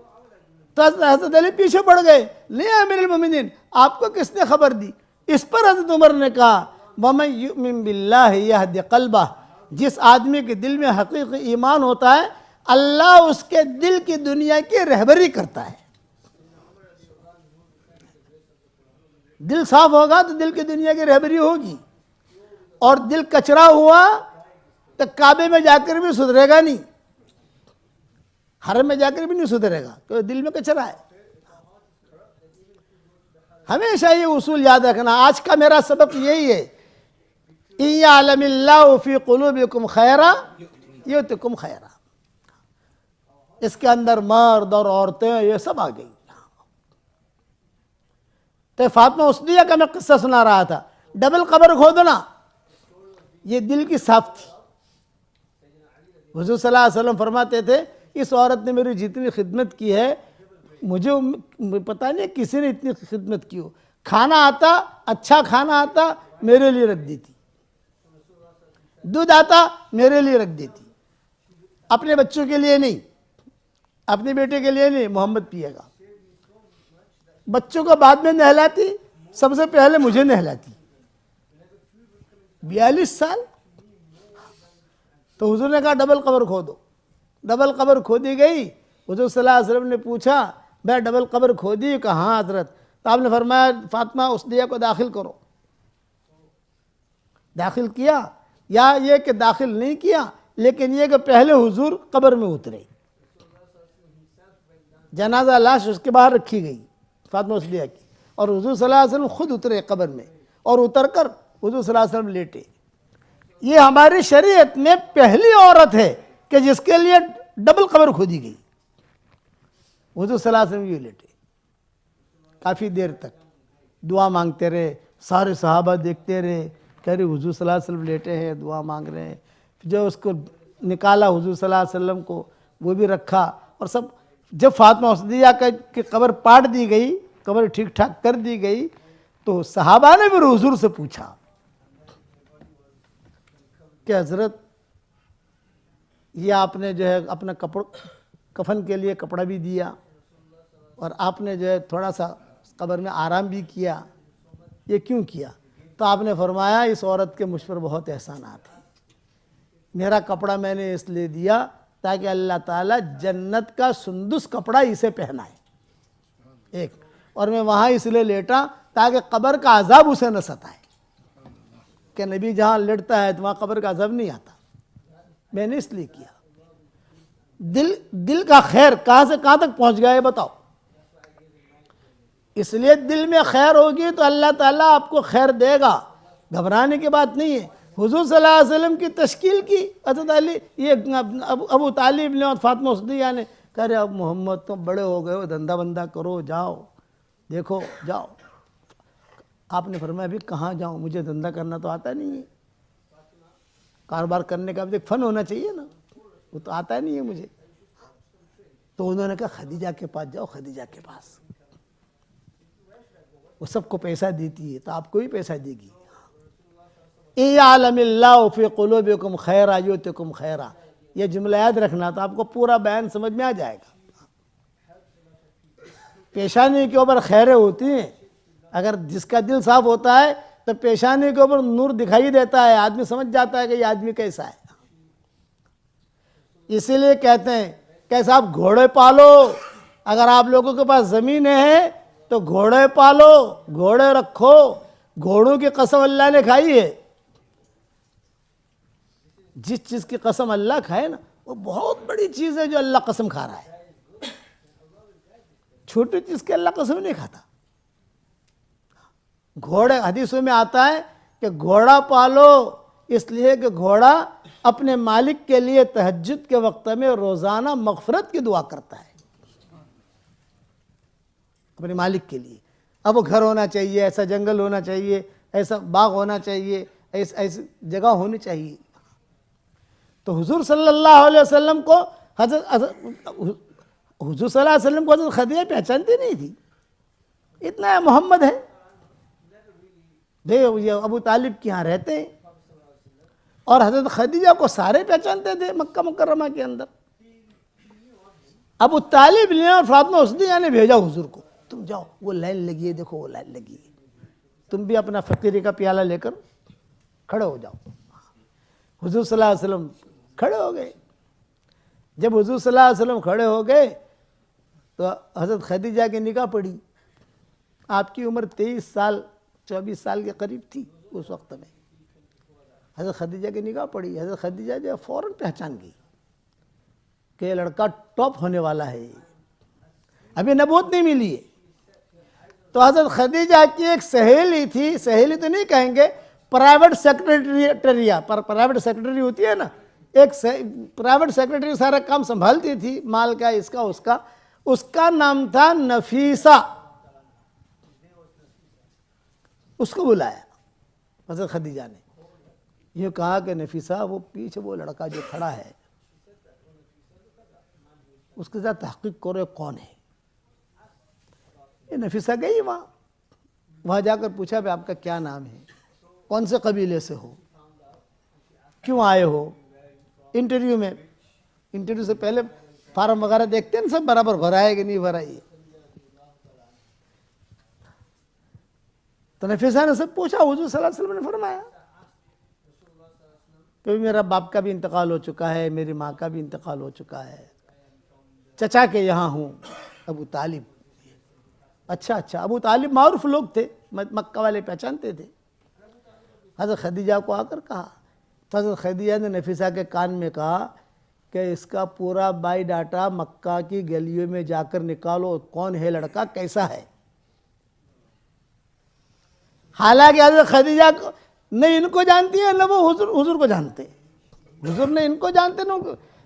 تو حضرت علی پیچھے پڑ گئے, نہیں امیر المومنین آپ کو کس نے خبر دی؟ اس پر حضرت عمر نے کہا وَمَن يُؤْمِن بِاللَّهِ يَهْدِ قَلْبَهُ, جس آدمی کے دل میں حقیقی ایمان ہوتا ہے اللہ اس کے دل کی دنیا کی رہبری کرتا ہے. دل صاف ہوگا تو دل کی دنیا کی رہبری ہوگی, اور دل کچرا ہوا تو کعبے میں جا کر بھی سدھرے گا نہیں, حرم میں جا کر بھی نہیں سدھرے گا, کیونکہ دل میں کچرا ہے. ہمیشہ یہ اصول یاد رکھنا. آج کا میرا سبق یہی ہے, إِن يَعْلَمِ اللَّهُ فِي قُلُوبِكُمْ خَيْرًا يُؤْتِكُمْ خَيْرًا. اس کے اندر مرد اور عورتیں یہ سب آ گئی. تو فاطمہ اسدیہ کا میں قصہ سنا رہا تھا, ڈبل قبر کھودنا یہ دل کی صاف تھی. حضور صلی اللہ علیہ وسلم فرماتے تھے اس عورت نے میری جتنی خدمت کی ہے مجھے پتہ نہیں کسی نے اتنی خدمت کی ہو. کھانا آتا, اچھا کھانا آتا میرے لیے رکھ دیتی, دودھ آتا میرے لیے رکھ دیتی, اپنے بچوں کے لیے نہیں, اپنے بیٹے کے لیے نہیں, محمد پیے گا. بچوں کو بعد میں نہلاتی, سب سے پہلے مجھے نہلاتی. 42 سال. تو حضور نے کہا ڈبل قبر کھودو. ڈبل قبر کھودی گئی. حضور صلی اللہ علیہ وسلم نے پوچھا میں ڈبل قبر کھودی؟ کہا ہاں حضرت. تو آپ نے فرمایا فاطمہ اسدیہ کو داخل کرو. داخل کیا, یا یہ کہ داخل نہیں کیا, لیکن یہ کہ پہلے حضور قبر میں اترے, جنازہ لاش اس کے باہر رکھی گئی فاطمہ اسدیہ کی, اور حضور صلی اللہ علیہ وسلم خود اترے قبر میں, اور اتر کر حضور صلی اللہ علیہ وسلم لیٹے. یہ ہماری شریعت میں پہلی عورت ہے کہ جس کے لیے ڈبل قبر کھودی گئی. حضور صلی اللہ علیہ وسلم یہ لیٹے, کافی دیر تک دعا مانگتے رہے. سارے صحابہ دیکھتے رہے کہ ارے حضور صلی اللہ علیہ وسلم لیٹے ہیں دعا مانگ رہے ہیں. جو اس کو نکالا حضور صلی اللہ علیہ وسلم کو, وہ بھی رکھا, اور سب. جب فاطمہ اسدیہ کی قبر پاٹ دی گئی, قبر ٹھیک ٹھاک کر دی گئی, تو صحابہ نے پھر حضور سے پوچھا کہ حضرت یہ آپ نے جو ہے اپنا کفن کے لیے کپڑا بھی دیا اور آپ نے جو ہے تھوڑا سا قبر میں آرام بھی کیا. یہ کیوں کیا؟ تو آپ نے فرمایا اس عورت کے مجھ پر بہت احسانات ہیں. میرا کپڑا میں نے اس لیے دیا تاکہ اللہ تعالیٰ جنت کا سندس کپڑا اسے پہنائے ایک، اور میں وہاں اس لیے لیٹا تاکہ قبر کا عذاب اسے نہ ستائے کہ نبی جہاں لیٹتا ہے تو وہاں قبر کا عذاب نہیں آتا. میں نے اس لیے کیا. دل کا خیر کہاں سے کہاں تک پہنچ گیا ہے بتاؤ. اس لیے دل میں خیر ہوگی تو اللہ تعالیٰ آپ کو خیر دے گا، گھبرانے کی بات نہیں ہے. حضور صلی اللہ علیہ وسلم کی تشکیل کی حضرت علی، یہ ابو طالب نے اور فاطمہ صدیقہ نے کہہ رہے اب محمد تو بڑے ہو گئے ہو، دھندا بندہ کرو، جاؤ دیکھو جاؤ. آپ نے فرمایا ابھی کہاں جاؤں، مجھے دھندا کرنا تو آتا نہیں ہے. کاروبار کرنے کا بھی ایک فن ہونا چاہیے نا، وہ تو آتا نہیں ہے مجھے. تو انہوں نے کہا خدیجہ کے پاس جاؤ، خدیجہ کے پاس، وہ سب کو پیسہ دیتی ہے تو آپ کو بھی پیسہ دے گی. اِعْلَمِ اللَّهُ فِي قُلُوبِكُمْ خَيْرًا يُؤْتِكُمْ خَيْرًا، یہ جملہ یاد رکھنا تو آپ کو پورا بیان سمجھ میں آ جائے گا. پیشانی کے اوپر خیریں ہوتی ہیں، اگر جس کا دل صاف ہوتا ہے تو پیشانی کے اوپر نور دکھائی دیتا ہے، آدمی سمجھ جاتا ہے کہ یہ آدمی کیسا ہے. اسی لیے کہتے ہیں کہ صاحب گھوڑے پالو، اگر آپ لوگوں کے پاس زمین ہے تو گھوڑے پالو، گھوڑے رکھو. گھوڑوں کی قسم اللہ نے کھائی ہے. جس چیز کی قسم اللہ کھائے نا وہ بہت بڑی چیز ہے جو اللہ قسم کھا رہا ہے. چھوٹی چیز کی اللہ قسم نہیں کھاتا. گھوڑے حدیثوں میں آتا ہے کہ گھوڑا پالو، اس لیے کہ گھوڑا اپنے مالک کے لیے تہجد کے وقت میں روزانہ مغفرت کی دعا کرتا ہے اپنے مالک کے لیے. اب وہ گھر ہونا چاہیے، ایسا جنگل ہونا چاہیے، ایسا باغ ہونا چاہیے، ایسی جگہ ہونی چاہیے. تو حضور صلی اللہ علیہ وسلم کو حضور صلی اللہ علیہ وسلم کو حضرت خدیجہ پہچانتی نہیں تھی. اتنا محمد ہے، یہ ابو طالب کے یہاں رہتے ہیں، اور حضرت خدیجہ کو سارے پہچانتے تھے مکہ مکرمہ کے اندر. ابو طالب نے اور فاطمہ صدیقہ نے بھیجا حضور کو، تم جاؤ وہ لائن لگی ہے، دیکھو وہ لائن لگی ہے، تم بھی اپنا فقیری کا پیالہ لے کر کھڑے ہو جاؤ. حضور صلی اللہ علیہ وسلم کھڑے ہو گئے. جب حضور صلی اللہ علیہ وسلم کھڑے ہو گئے تو حضرت خدیجہ کی نگاہ پڑی. آپ کی عمر 23 سال 24 سال کے قریب تھی اس وقت میں. حضرت خدیجہ کی نگاہ پڑی. حضرت خدیجہ جو فوراً پہچان گئی کہ یہ لڑکا ٹاپ ہونے والا ہے، ابھی نبوت نہیں ملی ہے. تو حضرت خدیجہ کی ایک سہیلی تھی، سہیلی تو نہیں کہیں گے، پرائیویٹ سیکرٹری ہوتی ہے نا، ایک پرائیویٹ سیکرٹری سارا کام سنبھالتی تھی، مال کا، اس کا، اس کا نام تھا نفیسہ. اس کو بلایا حضرت خدیجہ نے، یہ کہا کہ نفیسہ وہ پیچھے وہ لڑکا جو کھڑا ہے اس کے ساتھ تحقیق کرو کون ہے. یہ نفیسہ گئی وہاں جا کر پوچھا کہ آپ کا کیا نام ہے، کون سے قبیلے سے ہو، کیوں آئے ہو. انٹرویو سے پہلے فارم وغیرہ دیکھتے ہیں سب برابر بھرا ہے کہ نہیں بھرا ہے. تو نفیسہ نے سب پوچھا. حضور صلی اللہ علیہ وسلم نے فرمایا کہ میرا باپ کا بھی انتقال ہو چکا ہے، میری ماں کا بھی انتقال ہو چکا ہے، چچا کے یہاں ہوں، ابو طالب. اچھا ابو طالب معروف لوگ تھے، مکہ والے پہچانتے تھے. حضرت خدیجہ کو آ کر کہا تو حضرت خدیجہ نے نفیسہ کے کان میں کہا کہ اس کا پورا بائی ڈاٹا مکہ کی گلیوں میں جا کر نکالو، کون ہے لڑکا، کیسا ہے. حالانکہ حضرت خدیجہ نہ ان کو جانتی ہے نہ وہ حضور کو جانتے، حضور نے ان کو جانتے نہ،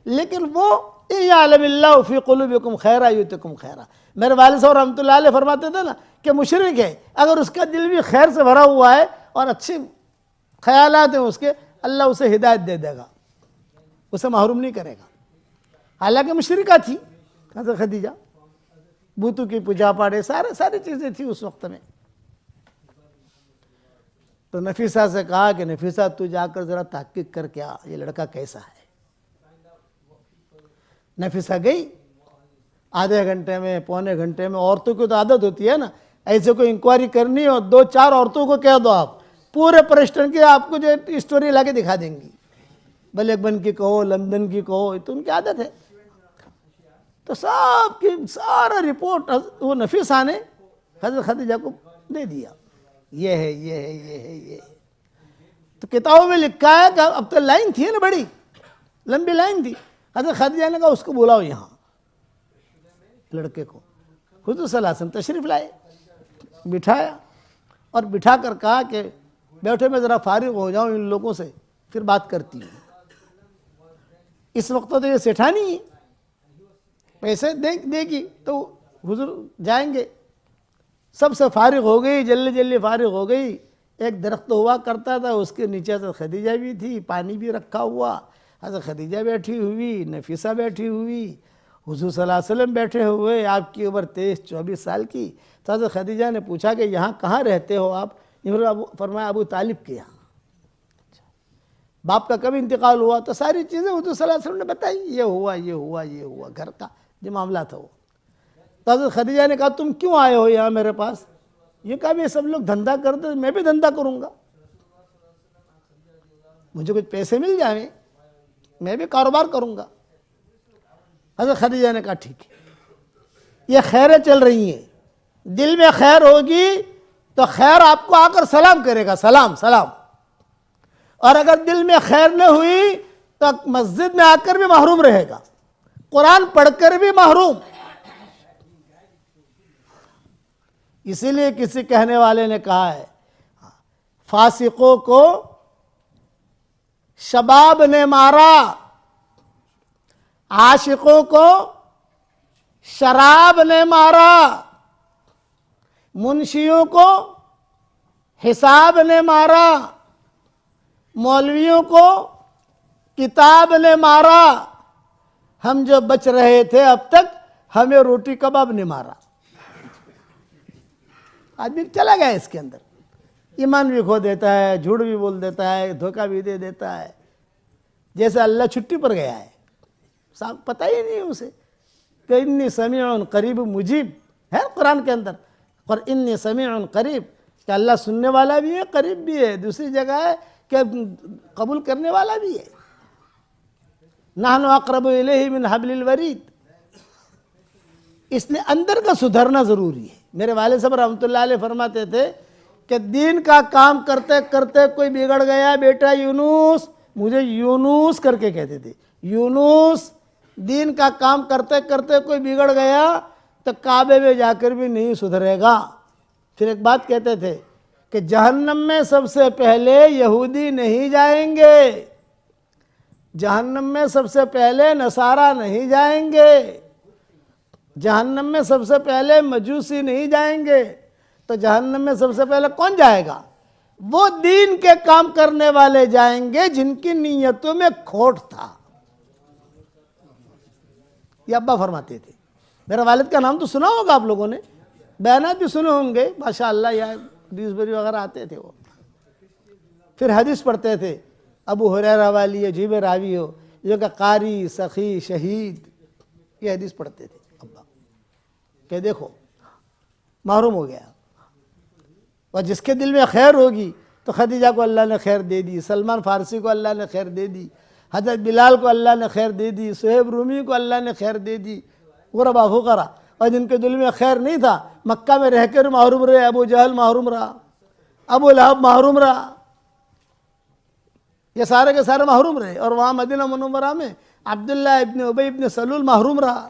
لیکن وہ اِعْلَمِ اللَّهُ فِي قُلُوبِكُمْ خَيْرًا يُؤْتِكُمْ خَيْرًا. میرے والد صاحب رحمۃ اللہ علیہ فرماتے تھے نا کہ مشرک ہے، اگر اس کا دل بھی خیر سے بھرا ہوا ہے اور اچھے خیالات ہیں اس کے، اللہ اسے ہدایت دے دے گا، اسے محروم نہیں کرے گا. حالانکہ مشرکہ تھی حضرت خدیجہ، بتوں کی پوجا پاڑے ساری چیزیں تھیں اس وقت میں. تو نفیسہ سے کہا کہ نفیسہ تو جا کر ذرا تحقیق کر کے آ، یہ لڑکا کیسا ہے. نفیسہ گئی آدھے گھنٹے میں پونے گھنٹے میں. عورتوں کی تو عادت ہوتی ہے نا, ایسے کوئی انکوائری کرنی ہو 2-4 عورتوں کو کہہ دو, آپ پورے پرسٹن کی آپ کو جو اسٹوری لا کے دکھا دیں گی, بلیک بن کی کہو, لندن کی کہو, یہ تو ان کی عادت ہے. تو سب کی سارا رپورٹ وہ نفیسہ نے حضرت خدیجہ کو دے دیا, یہ ہے یہ ہے یہ ہے یہ ہے. تو کتابوں میں لکھا ہے کہ اب تو لائن تھی نا, بڑی لمبی لائن تھی. حضرت خدیجہ نے کہا اس کو بلاؤ یہاں, لڑکے کو. حضور صلی اللہ علیہ وسلم تشریف لائے, بٹھایا اور بٹھا کر کہا کہ بیٹھے میں ذرا فارغ ہو جاؤں ان لوگوں سے, پھر بات کرتی ہوں. اس وقت تو یہ سیٹھانی ہے, پیسے دے گی تو حضور جائیں گے. سب سے فارغ ہو گئی, جلدی جلدی فارغ ہو گئی. ایک درخت ہوا کرتا تھا, اس کے نیچے حضرت خدیجہ بھی تھی, پانی بھی رکھا ہوا. حضرت خدیجہ بیٹھی ہوئی, نفیسہ بیٹھی ہوئی, حضور صلی اللہ علیہ وسلم بیٹھے ہوئے. آپ کی عمر 23-24 سال کی. تو حضرت خدیجہ نے پوچھا کہ یہاں کہاں رہتے ہو آپ؟ فرمایا ابو طالب کے یہاں. باپ کا کب انتقال ہوا؟ تو ساری چیزیں حضور صلی اللہ علیہ وسلم نے بتائی, یہ ہوا یہ ہوا یہ ہوا, گھر کا جو معاملہ تھا وہ. تو حضرت خدیجہ نے کہا تم کیوں آئے ہو یہاں میرے پاس؟ یہ کہا بھی سب لوگ دھندا کرتے, میں بھی دھندا کروں گا, مجھے کچھ پیسے مل جائیں, میں بھی کاروبار کروں گا. حضرت خدیجہ نے کہا ٹھیک ہے, یہ خیریں چل رہی ہیں, دل میں خیر ہوگی تو خیر آپ کو آ کر سلام کرے گا, سلام سلام. اور اگر دل میں خیر نہ ہوئی تو مسجد میں آ کر بھی محروم رہے گا, قرآن پڑھ کر بھی محروم. اسی لیے کسی کہنے والے نے کہا ہے فاسقوں کو شباب نے مارا, عاشقوں کو شراب نے مارا, منشیوں کو حساب نے مارا, مولویوں کو کتاب نے مارا. ہم جو بچ رہے تھے اب تک, ہمیں روٹی کباب نے مارا. آدمی چلا گیا اس کے اندر, ایمان بھی کھو دیتا ہے, جھوٹ بھی بول دیتا ہے, دھوکہ بھی دے دیتا ہے, جیسے اللہ چھٹی پر گیا ہے. صاحب پتہ ہی نہیں اسے کہ انی سمیع قریب مجیب ہے قرآن کے اندر, اور انی سمیع قریب کہ اللہ سننے والا بھی ہے, قریب بھی ہے. دوسری جگہ ہے کہ قبول کرنے والا بھی ہے. نحن اقرب الیہ من حبل الورید. اس لیے اندر کا سدھرنا ضروری ہے. میرے والد صاحب رحمۃ اللہ علیہ فرماتے تھے کہ دین کا کام کرتے کرتے کوئی بگڑ گیا, بیٹا یونس, مجھے یونس کر کے کہتے تھے, یونس. دین کا کام کرتے کرتے کوئی بگڑ گیا تو کعبے میں جا کر بھی نہیں سدھرے گا. پھر ایک بات کہتے تھے کہ جہنم میں سب سے پہلے یہودی نہیں جائیں گے, جہنم میں سب سے پہلے نصارہ نہیں جائیں گے, جہنم میں سب سے پہلے مجوسی نہیں جائیں گے. تو جہنم میں سب سے پہلے کون جائے گا؟ وہ دین کے کام کرنے والے جائیں گے جن کی نیتوں میں کھوٹ تھا. یہ ابا فرماتے تھے. میرے والد کا نام تو سنا ہوگا آپ لوگوں نے, بیانات بھی سنے ہوں گے ماشاءاللہ, یا ڈیوزبری وغیرہ آتے تھے وہ. پھر حدیث پڑھتے تھے, ابو ہریرہ والی عجیب راوی ہو, جو کہ قاری, سخی, شہید, یہ حدیث پڑھتے تھے ابا کہ دیکھو محروم ہو گیا. اور جس کے دل میں خیر ہوگی تو خدیجہ کو اللہ نے خیر دے دی, سلمان فارسی کو اللہ نے خیر دے دی, حضرت بلال کو اللہ نے خیر دے دی, صہیب رومی کو اللہ نے خیر دے دی, غربا فقرا. اور جن کے دل میں خیر نہیں تھا, مکہ میں رہ کر محروم رہے, ابو جہل محروم رہا, ابو لہب محروم رہا, یہ سارے کے سارے محروم رہے. اور وہاں مدینہ منورہ میں عبداللہ ابن ابی ابن سلول محروم رہا.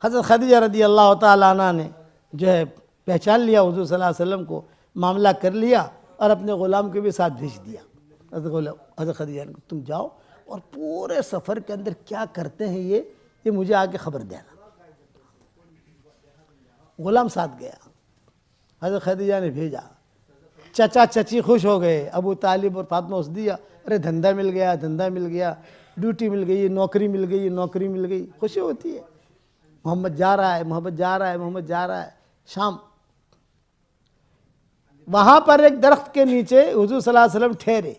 حضرت خدیجہ رضی اللہ تعالیٰ عنہ نے جو ہے پہچان لیا حضور صلی اللہ علیہ وسلم کو, معاملہ کر لیا اور اپنے غلام کو بھی ساتھ بھیج دیا. حضرت خدیجہ نے تم جاؤ اور پورے سفر کے اندر کیا کرتے ہیں یہ مجھے آ کے خبر دینا. غلام ساتھ گیا, حضرت خدیجہ نے بھیجا. چچا چچی خوش ہو گئے, ابو طالب اور فاطمہ اس دیا, ارے دھندا مل گیا, دھندا مل گیا, ڈیوٹی مل گئی, نوکری مل گئی, نوکری مل گئی, خوشی ہوتی ہے. محمد جا رہا ہے, محمد جا رہا ہے, محمد جا رہا ہے. شام, وہاں پر ایک درخت کے نیچے حضور صلی اللہ علیہ وسلم ٹھہرے.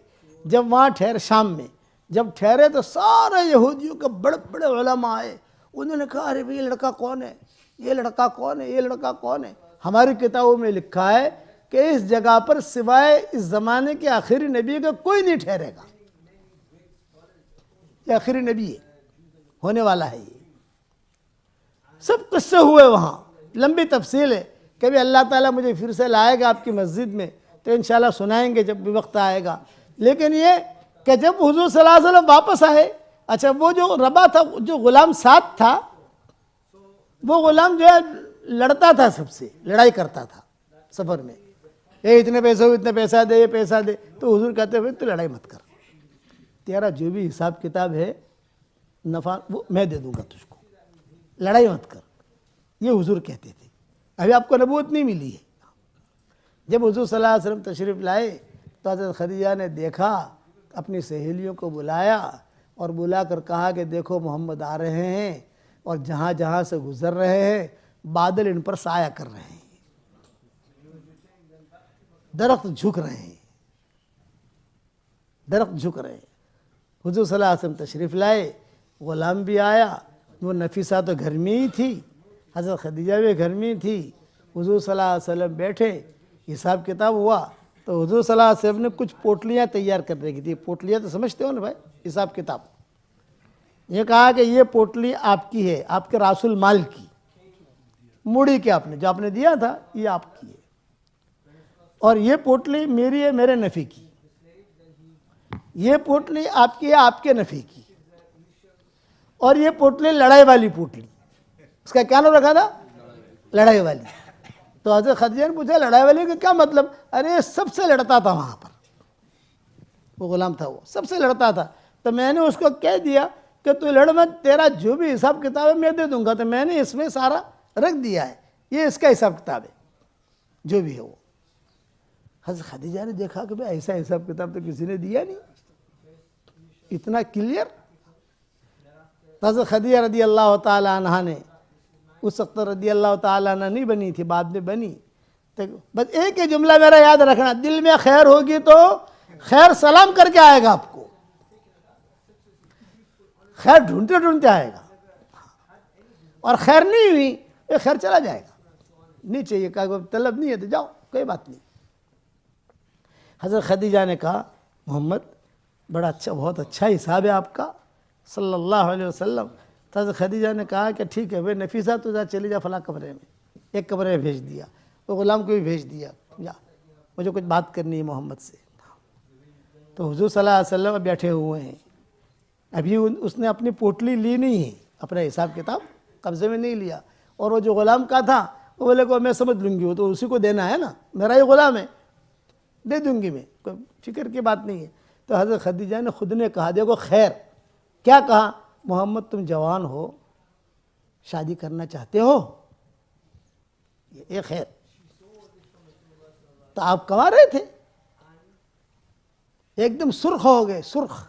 جب وہاں ٹھہر شام میں جب ٹھہرے تو سارے یہودیوں کے بڑے بڑے علماء آئے، انہوں نے کہا ارے بھئی یہ لڑکا کون ہے، یہ لڑکا کون ہے، یہ لڑکا کون ہے؟ ہماری کتابوں میں لکھا ہے کہ اس جگہ پر سوائے اس زمانے کے آخری نبی کا کوئی نہیں ٹھہرے گا، یہ آخری نبی ہے، ہونے والا ہے۔ یہ سب قصے ہوئے وہاں، لمبی تفصیل ہے، کبھی اللہ تعالیٰ مجھے پھر سے لائے گا آپ کی مسجد میں تو انشاءاللہ سنائیں گے جب بھی وقت آئے گا۔ لیکن یہ کہ جب حضور صلی اللہ علیہ وسلم واپس آئے، اچھا وہ جو ربا تھا، جو غلام ساتھ تھا، وہ غلام جو ہے لڑتا تھا، سب سے لڑائی کرتا تھا سفر میں، یہ اتنے پیسے ہو، اتنے پیسہ دے، یہ پیسہ دے، تو حضور کہتے ہوئے تو لڑائی مت کر، تیرا جو بھی حساب کتاب ہے نفع وہ میں دے دوں گا تجھ کو، لڑائی مت کر، یہ حضور کہتے تھے۔ ابھی آپ کو نبوت نہیں ملی ہے۔ جب حضور صلی اللہ علیہ وسلم تشریف لائے تو حضرت خدیجہ نے دیکھا، اپنی سہیلیوں کو بلایا اور بلا کر کہا کہ دیکھو محمد آ رہے ہیں اور جہاں جہاں سے گزر رہے ہیں بادل ان پر سایہ کر رہے ہیں، درخت جھک رہے ہیں، درخت جھک رہے ہیں۔ حضور صلی اللہ علیہ وسلم تشریف لائے، غلام بھی آیا، وہ نفیسہ تو گھر میں ہی تھی، حضرت خدیجہ بھی گھر میں تھی، حضور صلی اللہ علیہ وسلم بیٹھے، حساب کتاب ہوا تو حضور صلی اللہ علیہ وسلم نے کچھ پوٹلیاں تیار کر رکھی تھی۔ پوٹلیاں تو سمجھتے ہو نا بھائی، حساب کتاب۔ یہ کہا کہ یہ پوٹلی آپ کی ہے، آپ کے راس المال کی، موڑی کے آپ نے جو آپ نے دیا تھا یہ آپ کی ہے، اور یہ پوٹلی میری ہے، میرے نفی کی، یہ پوٹلی آپ کی ہے، آپ کے نفی کی، اور یہ پوٹلی لڑائی والی پوٹلی، اس کا کیا نام رکھا تھا؟ لڑائی والی۔ تو حضرت خدیجہ نے پوچھا لڑائی والی کا کیا مطلب؟ ارے سب سے لڑتا تھا وہاں پر، وہ غلام تھا، وہ سب سے لڑتا تھا، تو میں نے اس کو کہہ دیا کہ تو لڑ مت، تیرا جو بھی حساب کتاب ہے میں دے دوں گا، تو میں نے اس میں سارا رکھ دیا ہے، یہ اس کا حساب کتاب ہے جو بھی ہے وہ۔ حضرت خدیجہ نے دیکھا کہ بھئی ایسا حساب کتاب تو کسی نے دیا نہیں، اتنا کلیئر۔ حضرت خدیجہ رضی اللہ تعالی عنہ نے، اس وقت رضی اللہ تعالی عنہ نہیں بنی تھی، بعد میں بنی، تو بس ایک ہی جملہ میرا یاد رکھنا، دل میں خیر ہوگی تو خیر سلام کر کے آئے گا، آپ کو خیر ڈھونڈتے ڈھونڈتے آئے گا، اور خیر نہیں ہوئی یہ خیر چلا جائے گا، نہیں چاہیے، کہ طلب نہیں ہے تو جاؤ، کوئی بات نہیں۔ حضرت خدیجہ نے کہا محمد بڑا اچھا، بہت اچھا حساب ہے آپ کا صلی اللہ علیہ وسلم۔ تو حضرت خدیجہ نے کہا کہ ٹھیک ہے بھائی نفیسہ تو جا چلی جا فلاں کمرے میں، ایک کمرے میں بھیج دیا، وہ غلام کو بھی بھیج دیا، جا مجھے کچھ بات کرنی ہے محمد سے۔ تو حضور صلی اللہ علیہ وسلم بیٹھے ہوئے ہیں، ابھی اس نے اپنی پوٹلی لی نہیں ہے، اپنا حساب کتاب قبضے میں نہیں لیا، اور وہ جو غلام کا تھا وہ بولے کہ میں سمجھ لوں گی، وہ تو اسی کو دینا ہے نا، میرا ہی غلام ہے، دے دوں گی میں، کوئی فکر کی بات نہیں ہے۔ تو حضرت خدیجہ نے خود نے کہا، دیکھو خیر کیا کہا، محمد تم جوان ہو، شادی کرنا چاہتے ہو، یہ خیر، تو آپ کما رہے تھے، ایک دم سرخ ہو گئے، سرخ،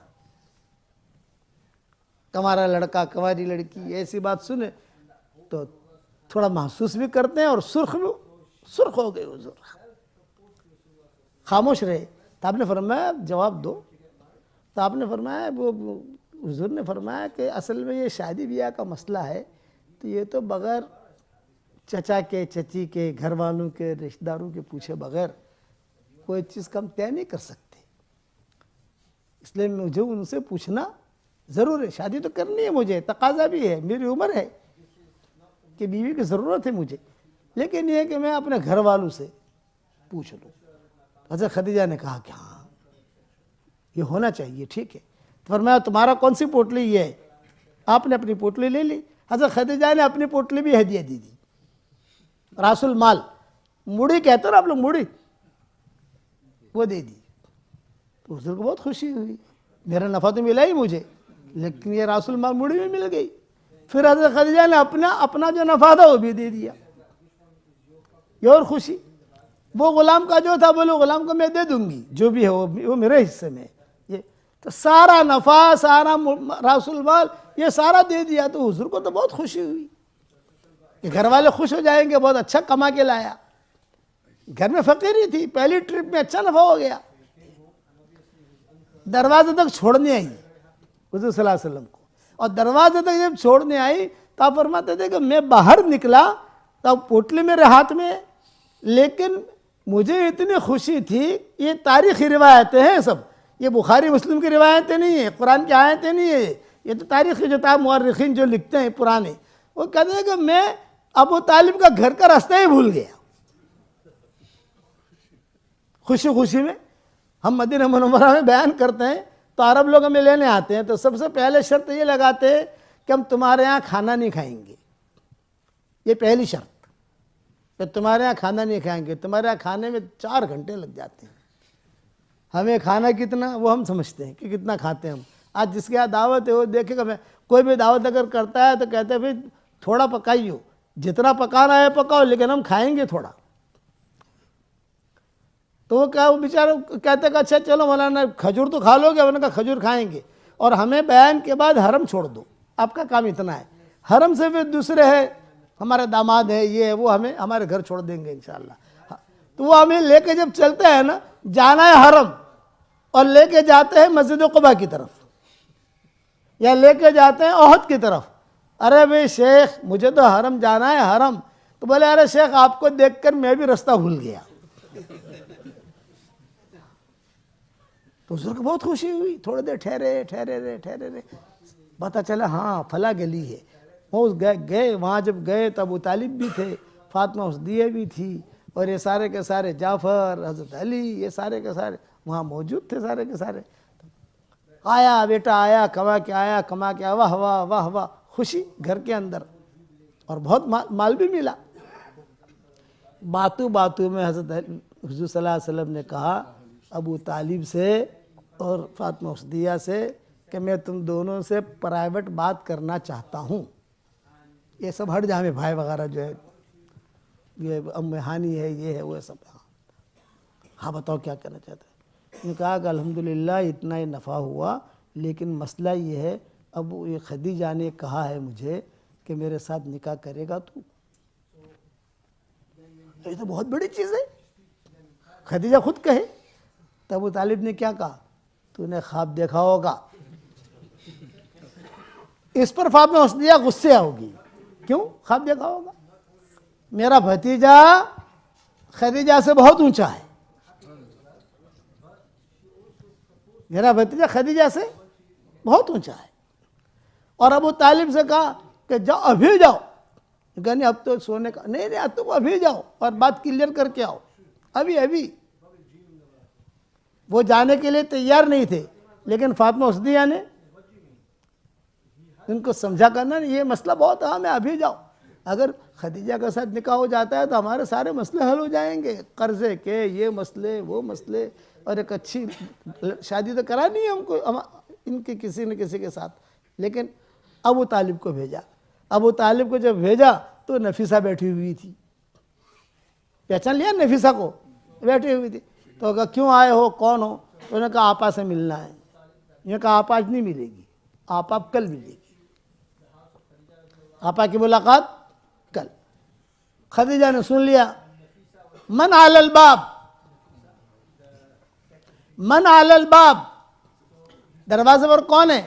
کمارا لڑکا کماری لڑکی ایسی بات سنے تو تھوڑا محسوس بھی کرتے ہیں، اور سرخ بھی، سرخ ہو گئے حضور، خاموش رہے۔ تو آپ نے فرمایا جواب دو، تو آپ نے فرمایا، وہ حضور نے فرمایا کہ اصل میں یہ شادی بیاہ کا مسئلہ ہے تو یہ تو بغیر چچا کے، چچی کے، گھر والوں کے، رشتہ داروں کے پوچھے بغیر کوئی چیز کا ہم طے نہیں کر سکتے، اس لیے مجھے ان سے پوچھنا ضرور ہے، شادی تو کرنی ہے مجھے، تقاضا بھی ہے، میری عمر ہے کہ بیوی کی ضرورت ہے مجھے، لیکن یہ ہے کہ میں اپنے گھر والوں سے پوچھ لوں۔ حضرت خدیجہ نے کہا کہ ہاں یہ ہونا چاہیے، ٹھیک ہے۔ تو فرمایا تمہارا کون سی پوٹلی یہ ہے؟ آپ نے اپنی پوٹلی لے لی، حضرت خدیجہ نے اپنی پوٹلی بھی ہدیہ دی، راس المال، موڑی کہتے ہو نا آپ لوگ، موڑی، وہ دے دی۔ تو حضور کو بہت خوشی ہوئی، میرا نفع تو ملا ہی مجھے، لیکن یہ راس المال موڑی میں مل گئی۔ پھر حضرت خدیجہ نے اپنا جو نفع تھا وہ بھی دے دیا، یہ اور خوشی۔ وہ غلام کا جو تھا بولو غلام کو میں دے دوں گی، جو بھی ہے وہ میرے حصے میں، یہ تو سارا نفع، سارا راس المال یہ سارا دے دیا۔ تو حضور کو تو بہت خوشی ہوئی کہ گھر والے خوش ہو جائیں گے، بہت اچھا کما کے لایا، گھر میں فقیری تھی، پہلی ٹرپ میں اچھا نفع ہو گیا۔ دروازے تک چھوڑنے آئی، حضور صلی اللہ علیہ وسلم کو. اور دروازے تک جب چھوڑنے آئی تو آپ فرماتے تھے کہ میں باہر نکلا تو پوٹلی میرے ہاتھ میں، لیکن مجھے اتنی خوشی تھی. یہ تاریخی روایتیں ہیں سب، یہ بخاری مسلم کی روایتیں نہیں ہیں، قرآن کی آیتیں نہیں ہیں، یہ تو تاریخی جو تھا مورخین جو لکھتے ہیں پرانے، وہ کہتے ہیں کہ میں ابو طالب کا گھر کا راستہ ہی بھول گیا. خوشی خوشی میں ہم مدینہ منورہ میں بیان کرتے ہیں تو عرب لوگ ہمیں لینے آتے ہیں تو سب سے پہلے شرط یہ لگاتے ہیں کہ ہم تمہارے یہاں کھانا نہیں کھائیں گے. یہ پہلی شرط کہ تمہارے یہاں کھانا نہیں کھائیں گے. تمہارے یہاں کھانے میں 4 گھنٹے لگ جاتے ہیں. ہمیں کھانا کتنا وہ ہم سمجھتے ہیں کہ کتنا کھاتے ہیں ہم. آج جس کے یہاں دعوت ہے وہ دیکھے گا. میں کوئی بھی دعوت اگر کرتا ہے تو کہتے ہیں بھائی تھوڑا پکائیو، جتنا پکانا ہے پکاؤ لیکن ہم کھائیں گے تھوڑا. تو وہ کیا وہ بیچارہ کہتے کہ اچھا چلو مولانا کھجور تو کھا لو گے. انہوں نے کہا کھجور کھائیں گے اور ہمیں بیان کے بعد حرم چھوڑ دو، آپ کا کام اتنا ہے. حرم سے پھر دوسرے ہے ہمارے داماد ہے، یہ ہے وہ، ہمیں ہمارے گھر چھوڑ دیں گے انشاءاللہ. تو وہ ہمیں لے کے جب چلتے ہیں نا، جانا ہے حرم اور لے کے جاتے ہیں مسجد قباء کی طرف یا لے کے جاتے ہیں احد کی طرف. ارے بھئی شیخ مجھے تو حرم جانا ہے حرم. تو بولے ارے شیخ آپ کو دیکھ کر میں بھی رستہ بھول گیا. تو حضور کو بہت خوشی ہوئی. تھوڑے دیر ٹھہرے رہے پتہ چلا ہاں فلاں گلی ہے. وہ گئے وہاں. جب گئے تو ابو طالب بھی تھے، فاطمہ اسدیہ بھی تھی، اور یہ سارے کے سارے جعفر، حضرت علی، یہ سارے کے سارے وہاں موجود تھے سارے کے سارے. آیا بیٹا آیا، کما کے آیا، واہ واہ واہ واہ، خوشی گھر کے اندر. اور بہت مال بھی ملا. باتوں میں حضرت حضور صلی اللہ علیہ وسلم نے کہا ابو طالب سے اور فاطمہ اسدیہ سے کہ میں تم دونوں سے پرائیویٹ بات کرنا چاہتا ہوں. یہ سب ہٹ جائیں بھائی وغیرہ جو ہے، یہ ام ہانی ہے، یہ ہے وہ سب. ہاں بتاؤ کیا کہنا چاہتے ہیں. نے کہا کہ الحمدللہ اتنا ہی نفع ہوا، لیکن مسئلہ یہ ہے اب یہ خدیجہ نے کہا ہے مجھے کہ میرے ساتھ نکاح کرے گا تو. یہ تو بہت بڑی چیز ہے. خدیجہ خود کہے. تو ابو طالب نے کیا کہا، تو نے خواب دیکھا ہوگا. اس پر فاطمہ اسدیہ غصے ہوگی. کیوں خواب دیکھا ہوگا؟ میرا بھتیجا خدیجہ سے بہت اونچا ہے. میرا بھتیجا خدیجہ سے بہت اونچا ہے. اور ابو طالب سے کہا کہ جاؤ ابھی جاؤ. کہ نہیں اب تو سونے کا نہیں، اب تم ابھی جاؤ اور بات کلیئر کر کے آؤ. ابھی وہ جانے کے لیے تیار نہیں تھے، لیکن فاطمہ اسدیہ نے ان کو سمجھا کرنا یہ مسئلہ بہت اہم ہے، ابھی جاؤ. اگر خدیجہ کے ساتھ نکاح ہو جاتا ہے تو ہمارے سارے مسئلے حل ہو جائیں گے، قرضے کے، یہ مسئلے وہ مسئلے، اور ایک اچھی شادی تو کرانی ہے ہم کو ان کے کسی نہ کسی کے ساتھ. لیکن ابو طالب کو بھیجا. ابو طالب کو جب بھیجا تو نفیسہ بیٹھی ہوئی تھی. پہچان لیا نفیسہ کو؟ بیٹھی ہوئی تھی. تو کہا کیوں آئے ہو، کون ہو؟ تو انہوں نے کہا آپا سے ملنا ہے. یہ کہا آپا آج نہیں ملے گی، آپا کل ملے گی. آپا کی ملاقات کل. خدیجہ نے سن لیا. من علی الباب، من علی الباب، دروازے پر کون ہے؟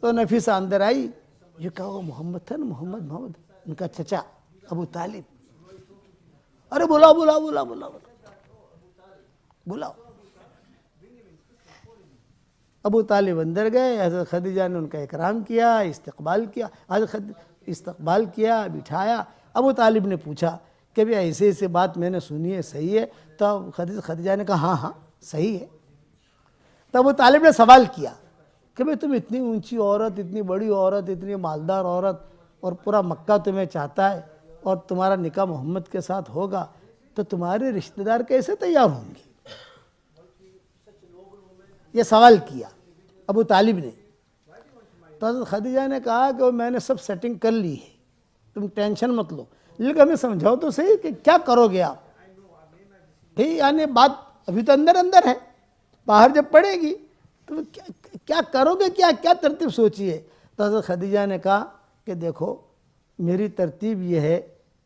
تو نفیسہ اندر آئی. یہ کہا وہ محمد تھا نا، محمد. ان کا چچا ابو طالب. ارے بلاؤ. ابو طالب اندر گئے. حضرت خدیجہ نے ان کا اکرام کیا، استقبال کیا، بٹھایا. ابو طالب نے پوچھا کہ بھی ایسے بات میں نے سنی ہے، صحیح ہے؟ تو خدیجہ نے کہا ہاں صحیح ہے. تو ابو طالب نے سوال کیا کہ بھئی تم اتنی اونچی عورت، اتنی بڑی عورت، اتنی مالدار عورت، اور پورا مکہ تمہیں چاہتا ہے، اور تمہارا نکاح محمد کے ساتھ ہوگا، تو تمہارے رشتہ دار کیسے تیار ہوں گے؟ یہ سوال کیا ابو طالب نے. تو حضرت خدیجہ نے کہا کہ میں نے سب سیٹنگ کر لی ہے، تم ٹینشن مت لو، لیکن ہمیں سمجھاؤ تو صحیح کہ کیا کرو گے آپ. یعنی بات ابھی تو اندر ہے، باہر جب پڑے گی تو کیا کرو گے، کیا ترتیب سوچیے. تو حضرت خدیجہ نے کہا کہ دیکھو میری ترتیب یہ ہے،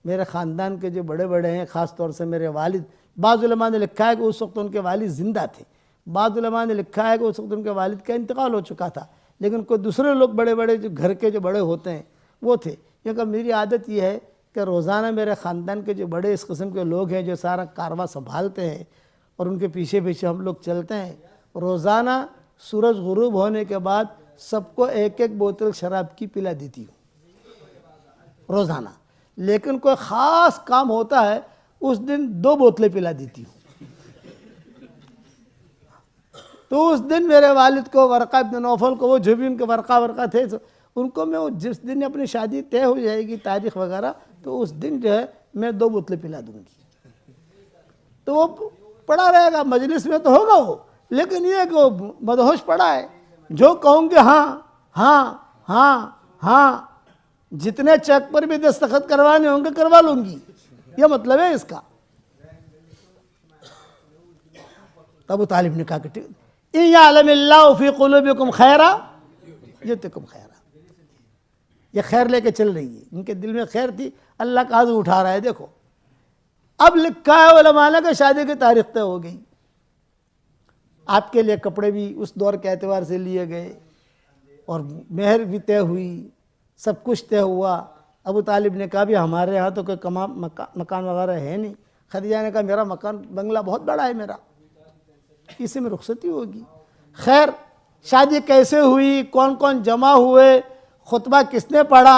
میرے خاندان کے جو بڑے ہیں، خاص طور سے میرے والد، بعض علماء نے لکھا ہے کہ اس وقت ان کے والد زندہ تھے، بعض علماء نے لکھا ہے کہ اس وقت ان کے والد کا انتقال ہو چکا تھا، لیکن کوئی دوسرے لوگ بڑے بڑے جو گھر کے جو بڑے ہوتے ہیں وہ تھے. کیونکہ میری عادت یہ ہے کہ روزانہ میرے خاندان کے جو بڑے اس قسم کے لوگ ہیں جو سارا کارواں سنبھالتے ہیں اور ان کے پیچھے پیچھے ہم لوگ چلتے ہیں، روزانہ سورج غروب ہونے کے بعد سب کو ایک ایک بوتل شراب کی پلا دیتی ہوں روزانہ. لیکن کوئی خاص کام ہوتا ہے اس دن 2 بوتلیں پلا دیتی ہوں. تو اس دن میرے والد کو، ورقہ ابن نوفل کو، وہ جو بھی ان کے ورقہ تھے، ان کو میں جس دن اپنی شادی طے ہو جائے گی تاریخ وغیرہ، تو اس دن جو ہے میں 2 بوتلیں پلا دوں گی. تو وہ پڑا رہے گا، مجلس میں تو ہوگا وہ، لیکن یہ کہ وہ مدہوش پڑا ہے. جو کہوں گے ہاں ہاں ہاں ہاں، جتنے چیک پر بھی دستخط کروانے ہوں گے کروا لوں گی، یہ مطلب ہے اس کا. ابو طالب نے کہا کہ اِن یعلم اللہ فی قلوبکم خیرا یؤتکم خیرا. یہ خیر لے کے چل رہی ہے، ان کے دل میں خیر تھی، اللہ کا عزو اٹھا رہا ہے. دیکھو اب لکھا ہے علماء نے کہ شادی کی تاریخ طے ہو گئی. آپ کے لیے کپڑے بھی اس دور کے اعتبار سے لیے گئے اور مہر بھی طے ہوئی، سب کچھ طے ہوا. ابو طالب نے کہا بھی ہمارے ہاں تو کوئی مکان وغیرہ ہے نہیں. خدیجہ نے کہا میرا مکان بنگلہ بہت بڑا ہے میرا، اسی میں رخصتی ہوگی. خیر شادی کیسے ہوئی، کون کون جمع ہوئے، خطبہ کس نے پڑھا؟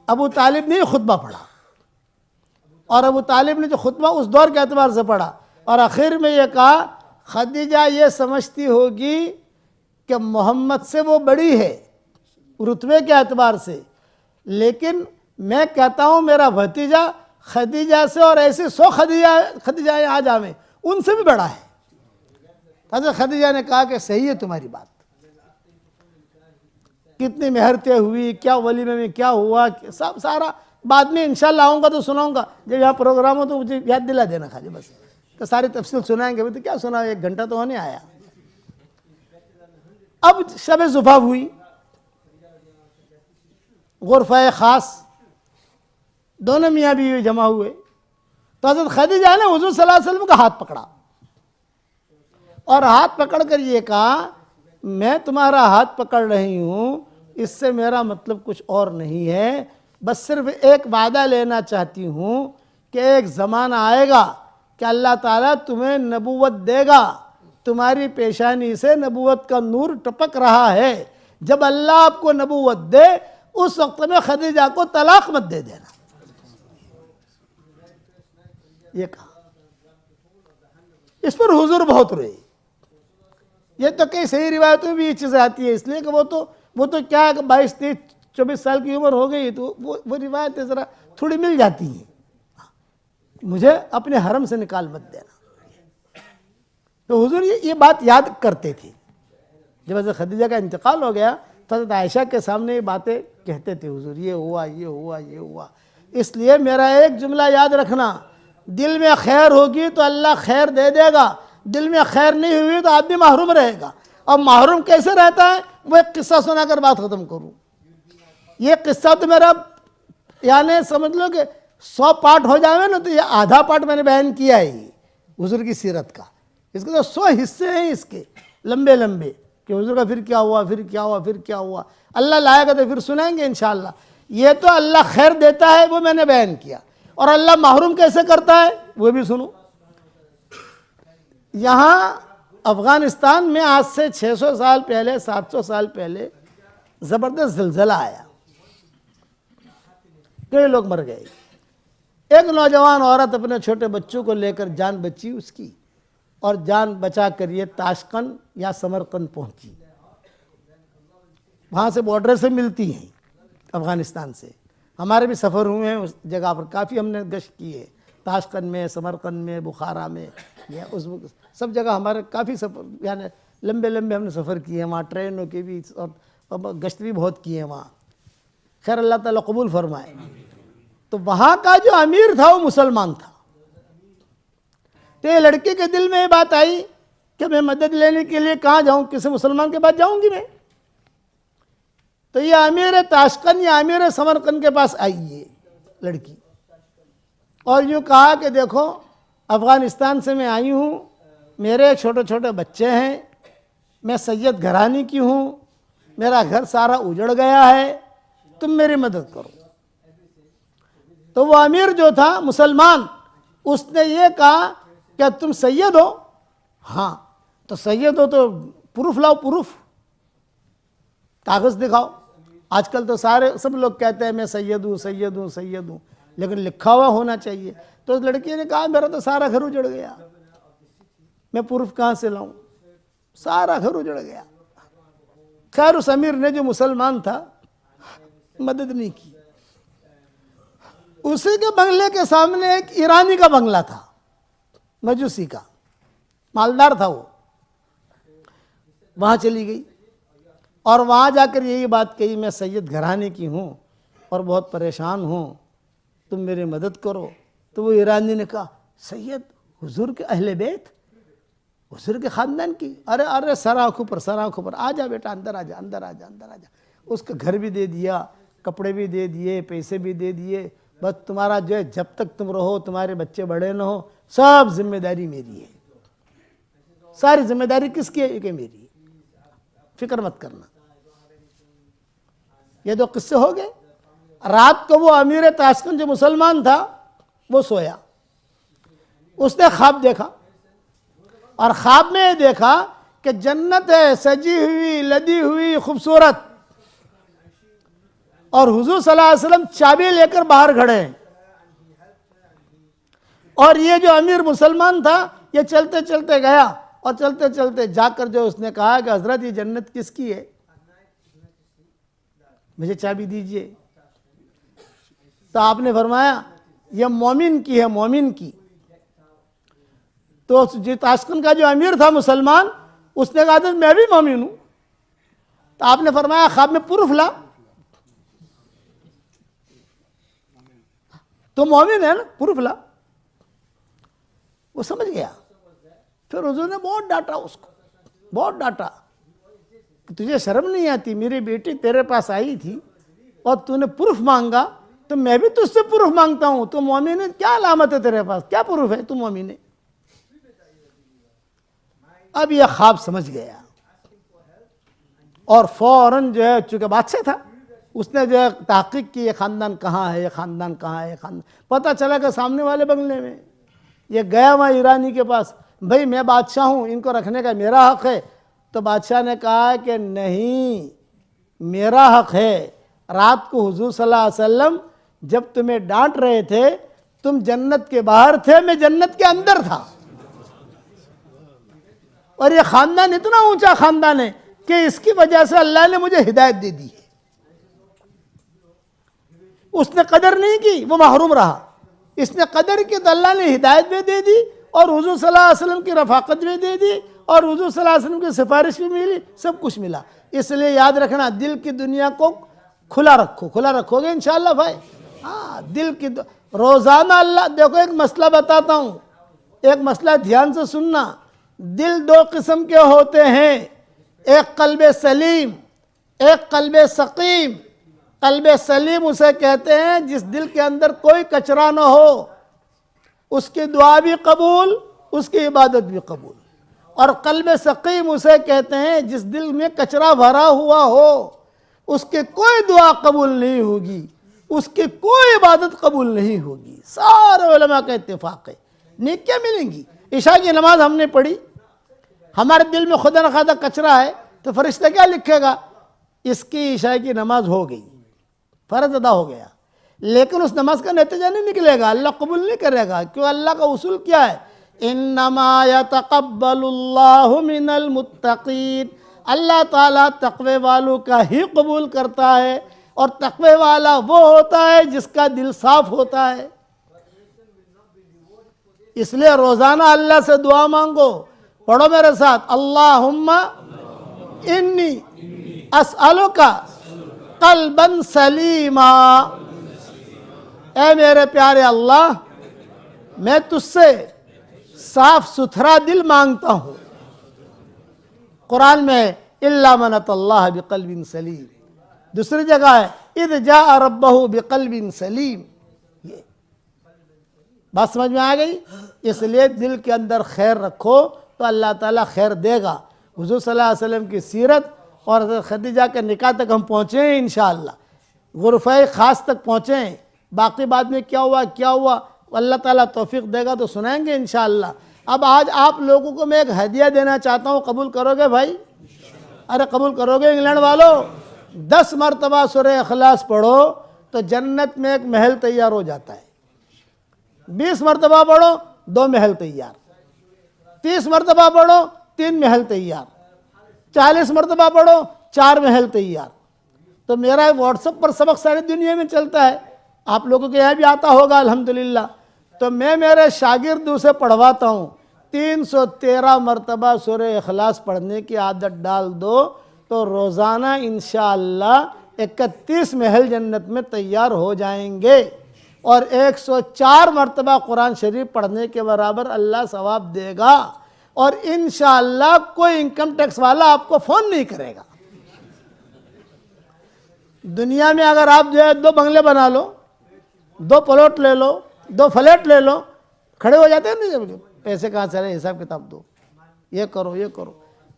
ابو طالب نے خطبہ پڑھا، اور ابو طالب نے جو خطبہ اس دور کے اعتبار سے پڑھا، اور آخر میں یہ کہا خدیجہ یہ سمجھتی ہوگی کہ محمد سے وہ بڑی ہے رتبے کے اعتبار سے، لیکن میں کہتا ہوں میرا بھتیجا خدیجہ سے، اور ایسے 100 خدیجہ آ جاویں، ان سے بھی بڑا ہے. حضرت خدیجہ نے کہا کہ صحیح ہے تمہاری بات. کتنی مہر طے ہوئی، کیا ولیمے میں کیا ہوا، سب سارا بعد میں انشاءاللہ آؤں گا تو سناؤں گا. جب یہاں پروگرام ہو تو مجھے یاد دلا دینا خالی بس، تو ساری تفصیل سنائیں گے. تو کیا سنا، 1 گھنٹہ تو ہونے آیا. اب شب زفاف ہوئی، غرفہ خاص، دونوں میاں بیوی جمع ہوئے. تو حضرت خدیجہ نے حضور صلی اللہ علیہ وسلم کا ہاتھ پکڑا، اور ہاتھ پکڑ کر یہ کہا میں تمہارا ہاتھ پکڑ رہی ہوں، اس سے میرا مطلب کچھ اور نہیں ہے، بس صرف ایک وعدہ لینا چاہتی ہوں کہ ایک زمانہ آئے گا کہ اللہ تعالیٰ تمہیں نبوت دے گا، تمہاری پیشانی سے نبوت کا نور ٹپک رہا ہے. جب اللہ آپ کو نبوت دے اس وقت میں خدیجہ کو طلاق مت دے دینا. یہ کہا. اس پر حضور بہت روئے. یہ تو کئی صحیح روایتوں میں بھی یہ چیزیں آتی ہے، اس لیے کہ وہ تو کیا ہے کہ 22 23 24 سال کی عمر ہو گئی، تو وہ روایتیں ذرا تھوڑی مل جاتی ہیں. مجھے اپنے حرم سے نکال مت دینا. تو حضور یہ بات یاد کرتے تھے. جب حضرت خدیجہ کا انتقال ہو گیا تو حضرت عائشہ کے سامنے یہ باتیں کہتے تھے، حضور یہ ہوا یہ ہوا یہ ہوا. اس لیے میرا ایک جملہ یاد رکھنا، دل میں خیر ہوگی تو اللہ خیر دے دے گا، دل میں خیر نہیں ہوئی تو آدمی محروم رہے گا. اور محروم کیسے رہتا ہے؟ وہ ایک قصہ سنا کر بات ختم کروں. یہ قصہ تو میرا یعنی سمجھ لو کہ 100 پارٹ ہو جائے نا، تو یہ آدھا پارٹ میں نے بیان کیا ہے حضور کی سیرت کا. اس کے تو 100 حصے ہیں اس کے لمبے لمبے، کہ حضور کا پھر کیا ہوا پھر کیا ہوا پھر کیا ہوا. اللہ لائے گا تو پھر سنائیں گے انشاءاللہ. یہ تو اللہ خیر دیتا ہے وہ میں نے بیان کیا، اور اللہ محروم کیسے کرتا ہے وہ بھی سنو. یہاں افغانستان میں آج سے 600 سال پہلے 700 سال پہلے زبردست زلزلہ آیا، کئی لوگ مر گئے. ایک نوجوان عورت اپنے چھوٹے بچوں کو لے کر جان بچی اس کی، اور جان بچا کر یہ تاشقند یا سمرقند پہنچی. وہاں سے بارڈر سے ملتی ہیں افغانستان سے. ہمارے بھی سفر ہوئے ہیں اس جگہ پر، کافی ہم نے گشت کی ہے، تاشقند میں، سمرقند میں، بخارا میں، یا اس سب جگہ ہمارے کافی سفر، یعنی لمبے لمبے ہم نے سفر کیے ہیں وہاں، ٹرینوں کے بھی، اور گشت بھی بہت کیے ہیں وہاں. خیر اللہ تعالیٰ قبول فرمائے. تو وہاں کا جو امیر تھا وہ مسلمان تھا. تو یہ لڑکے کے دل میں یہ بات آئی کہ میں مدد لینے کے لیے کہاں جاؤں، کسی مسلمان کے پاس جاؤں گی میں. تو یہ امیر تاشقند یا امیر سمرقند کے پاس آئی یہ لڑکی، اور یوں کہا کہ دیکھو افغانستان سے میں آئی ہوں، میرے چھوٹے چھوٹے بچے ہیں، میں سید گھرانے کی ہوں، میرا گھر سارا اجڑ گیا ہے، تم میری مدد کرو۔ تو وہ امیر جو تھا مسلمان، اس نے یہ کہا کیا تم سید ہو؟ ہاں۔ تو سید ہو تو پروف لاؤ، پروف، کاغذ دکھاؤ۔ آج کل تو سب لوگ کہتے ہیں میں سید ہوں، سید ہوں، سید ہوں، لیکن لکھا ہوا ہونا چاہیے۔ تو اس لڑکی نے کہا میرا تو سارا گھر اجڑ گیا، میں پروف کہاں سے لاؤں، سارا گھر اجڑ گیا۔ خیر اس امیر نے جو مسلمان تھا مدد نہیں کی۔ اسی کے بنگلے کے سامنے ایک ایرانی کا بنگلہ تھا، مجوسی کا، مالدار تھا وہ، وہاں چلی گئی اور وہاں جا کر یہی بات کہی میں سید گھرانے کی ہوں اور بہت پریشان ہوں، تم میری مدد کرو۔ تو وہ ایرانی نے کہا سید حضور کے اہل بیت، حضور کے خاندان کی؟ ارے سر آنکھوں پر، آ جا بیٹا، اندر آ جا، اندر آ جا، اندر آ جا۔ اس کا گھر بھی دے دیا، کپڑے بھی دے دیے، پیسے بھی دے دیے، بس تمہارا جو ہے جب تک تم رہو، تمہارے بچے بڑے نہ ہو، سب ذمہ داری میری ہے۔ ساری ذمہ داری کس کی ہے؟ کہ میری ہے، فکر مت کرنا۔ یہ دو قصے ہو گئے۔ رات کو وہ امیر تاشکند جو مسلمان تھا وہ سویا، اس نے خواب دیکھا، اور خواب میں دیکھا کہ جنت ہے سجی ہوئی، لدی ہوئی، خوبصورت، اور حضور صلی اللہ علیہ وسلم چابی لے کر باہر کھڑے ہیں، اور یہ جو امیر مسلمان تھا یہ چلتے چلتے گیا، اور چلتے چلتے جا کر جو اس نے کہا کہ حضرت یہ جنت کس کی ہے، مجھے چابی دیجئے۔ تو آپ نے فرمایا یہ مومن کی ہے، مومن کی۔ تو تاشکند کا جو امیر تھا مسلمان، اس نے کہا میں بھی مومن ہوں۔ تو آپ نے فرمایا خواب میں پروف لا، تو مومن ہے نا، پروف لا۔ وہ سمجھ گیا۔ پھر حضور نے بہت ڈانٹا اس کو، بہت ڈانٹا کہ تجھے شرم نہیں آتی، میری بیٹی تیرے پاس آئی تھی اور تو نے پروف مانگا، تو میں بھی تجھ سے پروف مانگتا ہوں، تو مومن ہے، کیا علامت ہے تیرے پاس، کیا پروف ہے، تو مومن ہے۔ اب یہ خواب سمجھ گیا، اور فوراً جو ہے چونکہ بادشاہ تھا، اس نے جو ہے تحقیق کی یہ خاندان کہاں ہے، یہ خاندان کہاں ہے، یہ خاندان پتہ چلا کہ سامنے والے بنگلے میں۔ یہ گیا وہاں ایرانی کے پاس، بھائی میں بادشاہ ہوں، ان کو رکھنے کا میرا حق ہے۔ تو بادشاہ نے کہا کہ نہیں، میرا حق ہے۔ رات کو حضور صلی اللہ علیہ وسلم جب تمہیں ڈانٹ رہے تھے، تم جنت کے باہر تھے، میں جنت کے اندر تھا، اور یہ خاندان اتنا اونچا خاندان ہے کہ اس کی وجہ سے اللہ نے مجھے ہدایت دے دی ہے۔ اس نے قدر نہیں کی، وہ محروم رہا۔ اس نے قدر کی تو اللہ نے ہدایت بھی دے دی، اور حضور صلی اللہ علیہ وسلم کی رفاقت بھی دے دی، اور حضور صلی اللہ علیہ وسلم کی سفارش بھی ملی، سب کچھ ملا۔ اس لیے یاد رکھنا، دل کی دنیا کو کھلا رکھو، کھلا رکھو گے انشاءاللہ بھائی۔ ہاں، دل کی روزانہ اللہ، دیکھو ایک مسئلہ بتاتا ہوں، ایک مسئلہ دھیان سے سننا۔ دل دو قسم کے ہوتے ہیں، ایک قلب سلیم، ایک قلب سقیم۔ قلب سلیم اسے کہتے ہیں جس دل کے اندر کوئی کچرا نہ ہو، اس کی دعا بھی قبول، اس کی عبادت بھی قبول۔ اور قلب سقیم اسے کہتے ہیں جس دل میں کچرا بھرا ہوا ہو، اس کی کوئی دعا قبول نہیں ہوگی، اس کی کوئی عبادت قبول نہیں ہوگی۔ سارے علماء کا اتفاق ہے، نیکیاں ملیں گی۔ عشاء کی نماز ہم نے پڑھی، ہمارے دل میں خدا نخواستہ کچرا ہے، تو فرشتہ کیا لکھے گا؟ اس کی عشاء کی نماز ہو گئی، فرض ادا ہو گیا، لیکن اس نماز کا نتیجہ نہیں نکلے گا، اللہ قبول نہیں کرے گا۔ کیوں؟ اللہ کا اصول کیا ہے؟ انما یتقبل اللہ من المتقین، اللہ تعالیٰ تقوی والوں کا ہی قبول کرتا ہے، اور تقوی والا وہ ہوتا ہے جس کا دل صاف ہوتا ہے۔ اس لیے روزانہ اللہ سے دعا مانگو، پڑھو میرے ساتھ، اللہم انی اسألک قلبا سلیما، اے میرے پیارے اللہ، میں تجھ سے صاف ستھرا دل مانگتا ہوں۔ قرآن میں الا من اتى اللہ بقلب سلیم، دوسری جگہ ہے اذ جاء ربہ بقلب سلیم۔ بات سمجھ میں آ گئی؟ اس لیے دل کے اندر خیر رکھو، تو اللہ تعالیٰ خیر دے گا۔ حضور صلی اللہ علیہ وسلم کی سیرت اور حضرت خدیجہ کے نکاح تک ہم پہنچے ہیں انشاءاللہ، غرفہ خاص تک پہنچے ہیں، باقی بعد میں کیا ہوا اللہ تعالیٰ توفیق دے گا تو سنائیں گے انشاءاللہ۔ اب آج آپ لوگوں کو میں ایک ہدیہ دینا چاہتا ہوں، قبول کرو گے بھائی؟ ارے قبول کرو گے انگلینڈ والوں؟ 10 مرتبہ سورہ اخلاص پڑھو تو جنت میں ایک محل تیار ہو جاتا ہے، 20 مرتبہ پڑھو 2 محل تیار، 30 مرتبہ پڑھو 3 محل تیار، 40 مرتبہ پڑھو 4 محل تیار۔ تو میرا واٹس ایپ پر سبق ساری دنیا میں چلتا ہے، آپ لوگوں کے یہاں بھی آتا ہوگا الحمدللہ۔ تو میں میرے شاگردوں سے پڑھواتا ہوں، 313 مرتبہ سورہ اخلاص پڑھنے کی عادت ڈال دو تو روزانہ انشاءاللہ 31 محل جنت میں تیار ہو جائیں گے، اور 104 مرتبہ قرآن شریف پڑھنے کے برابر اللہ ثواب دے گا، اور انشاءاللہ کوئی انکم ٹیکس والا آپ کو فون نہیں کرے گا۔ دنیا میں اگر آپ جو ہے 2 بنگلے بنا لو، 2 پلاٹ لے لو، 2 فلیٹ لے لو، کھڑے ہو جاتے ہیں نہیں، پیسے کہاں سے رہے، حساب کتاب دو، یہ کرو یہ کرو۔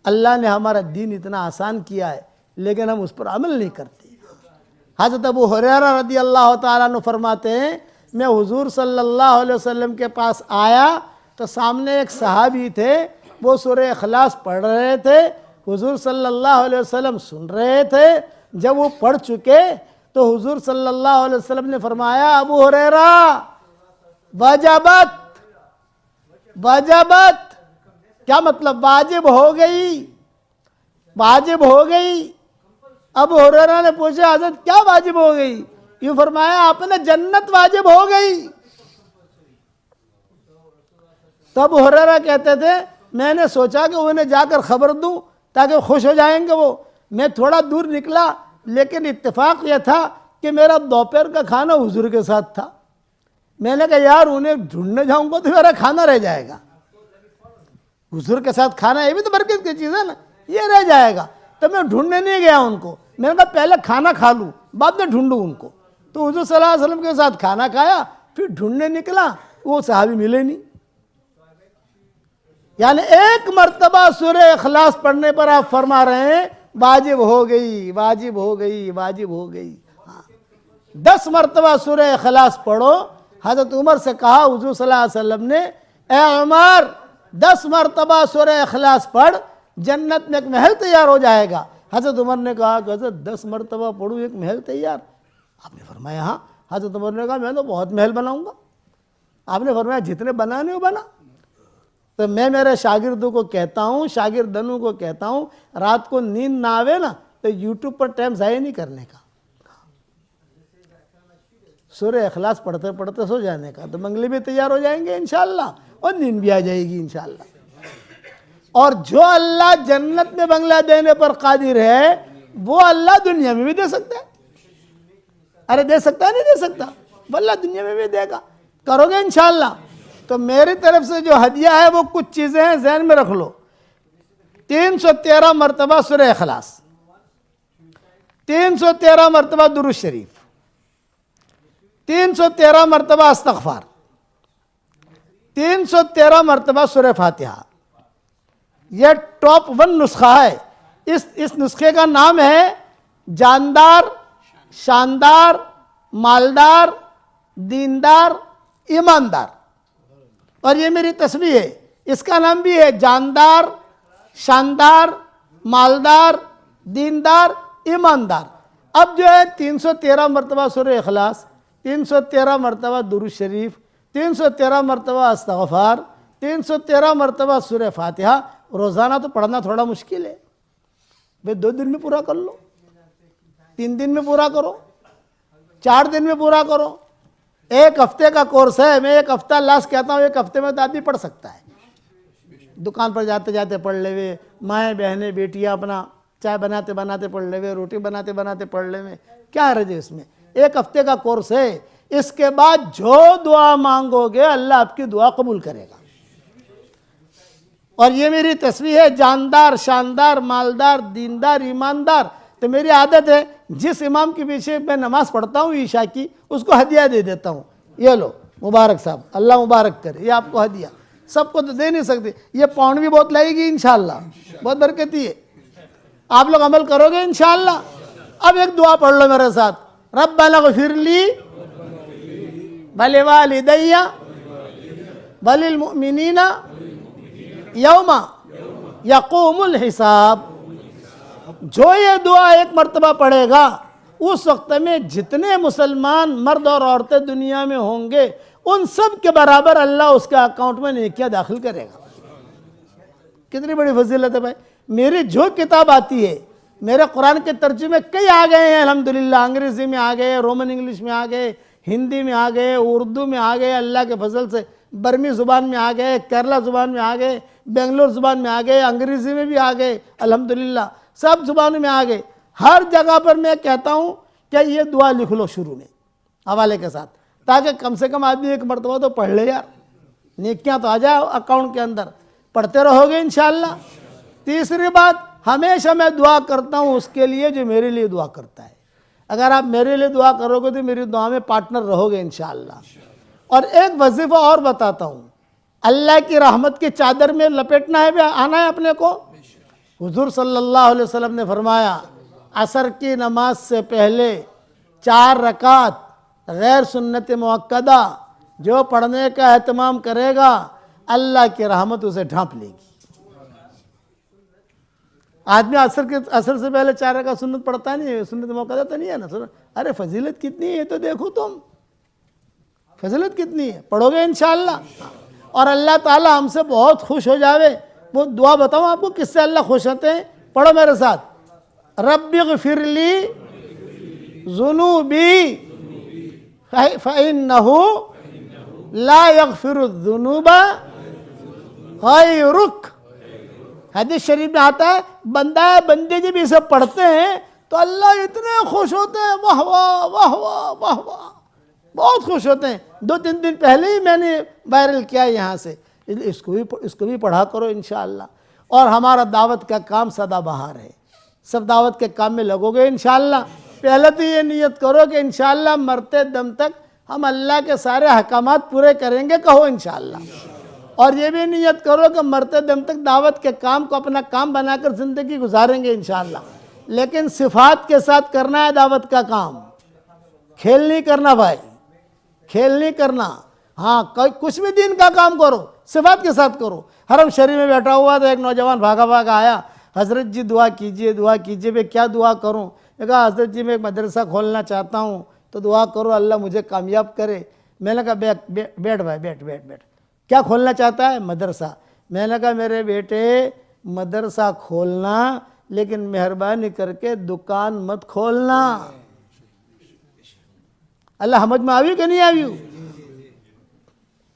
اللہ نے ہمارا دین اتنا آسان کیا ہے لیکن ہم اس پر عمل نہیں کرتے۔ حضرت ابو ہریرہ رضی اللہ تعالیٰ عنہ فرماتے ہیں، میں حضور صلی اللہ علیہ وسلم کے پاس آیا تو سامنے ایک صحابی تھے، وہ سورہ اخلاص پڑھ رہے تھے، حضور صلی اللہ علیہ وسلم سن رہے تھے۔ جب وہ پڑھ چکے تو حضور صلی اللہ علیہ وسلم نے فرمایا، ابو ہریرہ وجبت وجبت، کیا مطلب؟ واجب ہو گئی، واجب ہو گئی۔ ابو ہریرہ نے پوچھا، حضرت کیا واجب ہو گئی؟ یوں فرمایا، آپ نے جنت واجب ہو گئی۔ تو ابو ہریرہ کہتے تھے، میں نے سوچا کہ انہیں جا کر خبر دوں تاکہ خوش ہو جائیں گے وہ۔ میں تھوڑا دور نکلا لیکن اتفاق یہ تھا کہ میرا دوپہر کا کھانا حضور کے ساتھ تھا۔ میں نے کہا یار انہیں ڈھونڈنے جاؤں گا تو میرا کھانا رہ جائے گا، حضور کے ساتھ کھانا یہ بھی تو برکت کی چیز ہے نا، یہ رہ جائے گا۔ تو میں ڈھونڈنے نہیں گیا ان کو، میں نے کہا پہلے کھانا کھا لوں بعد میں ڈھونڈوں ان کو۔ تو حضور صلی اللہ علیہ وسلم کے ساتھ کھانا کھایا، پھر ڈھونڈنے نکلا، وہ صحابی ملے نہیں۔ یعنی 1 مرتبہ سورہ اخلاص پڑھنے پر آپ فرما رہے ہیں واجب ہو گئی، واجب ہو گئی، واجب ہو گئی۔ 10 مرتبہ سورہ اخلاص پڑھو۔ حضرت عمر سے کہا حضور صلی اللہ علیہ وسلم نے، اے عمر 10 مرتبہ سورہ اخلاص پڑھ، جنت میں ایک محل تیار ہو جائے گا۔ حضرت عمر نے کہا کہ حضرت 10 مرتبہ پڑھوں ایک محل تیار؟ آپ نے فرمایا ہاں۔ حضرت عمر نے کہا میں تو بہت محل بناؤں گا۔ آپ نے فرمایا جتنے بنانے ہو بنا۔ تو میں میرے شاگردوں کو کہتا ہوں، شاگردنوں کو کہتا ہوں، رات کو نیند نہ آوے نا تو یوٹیوب پر ٹائم ضائع نہیں کرنے کا، سورہ اخلاص پڑھتے پڑھتے سو جانے کا، تو بنگلے بھی تیار ہو جائیں گے انشاءاللہ، اور نیند بھی آ جائے گی انشاءاللہ۔ اور جو اللہ جنت میں بنگلہ دینے پر قادر ہے وہ اللہ دنیا میں بھی دے سکتا ہے۔ ارے دے سکتا ہے نہیں دے سکتا؟ واللہ دنیا میں بھی دے گا، کرو گے انشاءاللہ۔ تو میری طرف سے جو ہدیہ ہے وہ کچھ چیزیں ہیں، ذہن میں رکھ لو۔ 313 مرتبہ سورہ اخلاص، 313 مرتبہ درود شریف، 313 مرتبہ استغفار، 313 مرتبہ سورہ فاتحہ۔ یہ ٹاپ 1 نسخہ ہے۔ اس نسخے کا نام ہے جاندار، شاندار، مالدار، دیندار، ایماندار۔ اور یہ میری تسبیح ہے، اس کا نام بھی ہے جاندار، شاندار، مالدار، دیندار، ایماندار۔ اب جو ہے 313 مرتبہ سورہ اخلاص، 313 مرتبہ درود شریف، 313 مرتبہ استغفار، 313 مرتبہ سورہ فاتحہ۔ روزانہ تو پڑھنا تھوڑا مشکل ہے بھئی، 2 دن میں پورا کر لو، 3 دن میں پورا کرو، 4 دن میں پورا کرو۔ 1 ہفتے کا کورس ہے، میں 1 ہفتہ لاس کہتا ہوں، 1 ہفتے میں تو آدمی پڑھ سکتا ہے۔ دکان پر جاتے جاتے پڑھ لے وے، مائیں بہنیں بیٹیاں اپنا چائے بناتے بناتے پڑھ لے وے، روٹی بناتے بناتے پڑھ لے وے، کیا حرج ہے اس میں؟ 1 ہفتے کا کورس ہے۔ اس کے بعد جو دعا مانگو گے اللہ آپ کی دعا قبول کرے گا۔ اور یہ میری تسبیح ہے، جاندار، شاندار، مالدار، دیندار، ایماندار۔ تو میری عادت ہے جس امام کے پیچھے میں نماز پڑھتا ہوں عشاء کی، اس کو ہدیہ دے دیتا ہوں، یہ لو مبارک صاحب، اللہ مبارک کرے، یہ آپ کو ہدیہ۔ سب کو تو دے نہیں سکتے. یہ پاؤنڈ بھی بہت لائے گی انشاءاللہ, بہت برکتی ہے. آپ لوگ عمل کرو گے انشاءاللہ. اب ایک دعا پڑھ لو میرے ساتھ, ربنا اغفر لی ولوالدی وللمؤمنین یوم یقوم الحساب. جو یہ دعا ایک مرتبہ پڑھے گا اس وقت میں جتنے مسلمان مرد اور عورتیں دنیا میں ہوں گے ان سب کے برابر اللہ اس کے اکاؤنٹ میں نیکیاں داخل کرے گا. کتنی بڑی فضیلت ہے بھائی. میری جو کتاب آتی ہے, میرے قرآن کے ترجمے کئی آ گئے ہیں الحمدللہ. انگریزی میں آ گئے, رومن انگلش میں آ گئے, ہندی میں آ گئے, اردو میں آ گئے اللہ کے فضل سے, برمی زبان میں آ گئے, کیرلا زبان میں آ گئے, بنگلور زبان میں آ گئے, انگریزی میں بھی آ گئے الحمدللہ, سب زبانوں میں آ گئے. ہر جگہ پر میں کہتا ہوں کہ یہ دعا لکھ لو شروع میں حوالے کے ساتھ, تاکہ کم سے کم آدمی ایک مرتبہ تو پڑھ لے یار, نیکیاں تو آ جائے اکاؤنٹ کے اندر. پڑھتے رہو گے انشاءاللہ. تیسری بات, ہمیشہ میں دعا کرتا ہوں اس کے لیے جو میرے لیے دعا کرتا ہے. اگر آپ میرے لیے دعا کرو گے تو میری دعا میں پارٹنر رہو گے انشاءاللہ. اور ایک وظیفہ اور بتاتا ہوں, اللہ کی رحمت کی چادر میں لپیٹنا ہے, آنا ہے اپنے کو. حضور صلی اللہ علیہ وسلم نے فرمایا عصر کی نماز سے پہلے 4 رکعت غیر سنت موقدہ جو پڑھنے کا اہتمام کرے گا اللہ کی رحمت اسے ڈھانپ لے گی. آدمی عصر سے پہلے 4 رکعت سنت پڑھتا نہیں ہے, سنت موقدہ تو نہیں ہے نا. ارے فضیلت کتنی ہے تو دیکھو تم, فضیلت کتنی ہے, پڑھو گے انشاءاللہ. اور اللہ تعالی ہم سے بہت خوش ہو جاوے. وہ دعا بتاؤں آپ کو کس سے اللہ خوش ہوتے ہیں, پڑھو میرے ساتھ, رب اغفر لی ذنوبی فإنہ لا یغفر الذنوب غیرک. حدیث شریف میں آتا ہے بندے جب اسے پڑھتے ہیں تو اللہ اتنے خوش ہوتے ہیں, واہ واہ واہ واہ واہ واہ, بہت خوش ہوتے ہیں. 2-3 دن پہلے ہی میں نے وائرل کیا یہاں سے, اس کو بھی پڑھا کرو انشاءاللہ. اور ہمارا دعوت کا کام سدا بہار ہے, سب دعوت کے کام میں لگو گے انشاءاللہ. پہلے تو یہ نیت کرو کہ انشاءاللہ مرتے دم تک ہم اللہ کے سارے احکامات پورے کریں گے, کہو انشاءاللہ. اور یہ بھی نیت کرو کہ مرتے دم تک دعوت کے کام کو اپنا کام بنا کر زندگی گزاریں گے انشاءاللہ. لیکن صفات کے ساتھ کرنا ہے دعوت کا کام, کھیل نہیں کرنا بھائی, کھیل نہیں کرنا. ہاں کچھ بھی دین کا کام کرو صفات کے ساتھ کرو. حرم شریف میں بیٹھا ہوا تھا, ایک نوجوان بھاگا آیا, حضرت جی دعا کیجئے دعا کیجئے. میں کیا دعا کروں؟ میں کہا حضرت جی میں ایک مدرسہ کھولنا چاہتا ہوں تو دعا کرو اللہ مجھے کامیاب کرے. میں نے کہا بیٹھ بھائی بیٹھ. کیا کھولنا چاہتا ہے؟ مدرسہ. میں نے کہا میرے بیٹے مدرسہ کھولنا, لیکن مہربانی کر کے دکان مت کھولنا. اللہ سمجھ میں آوی کہ نہیں آوی؟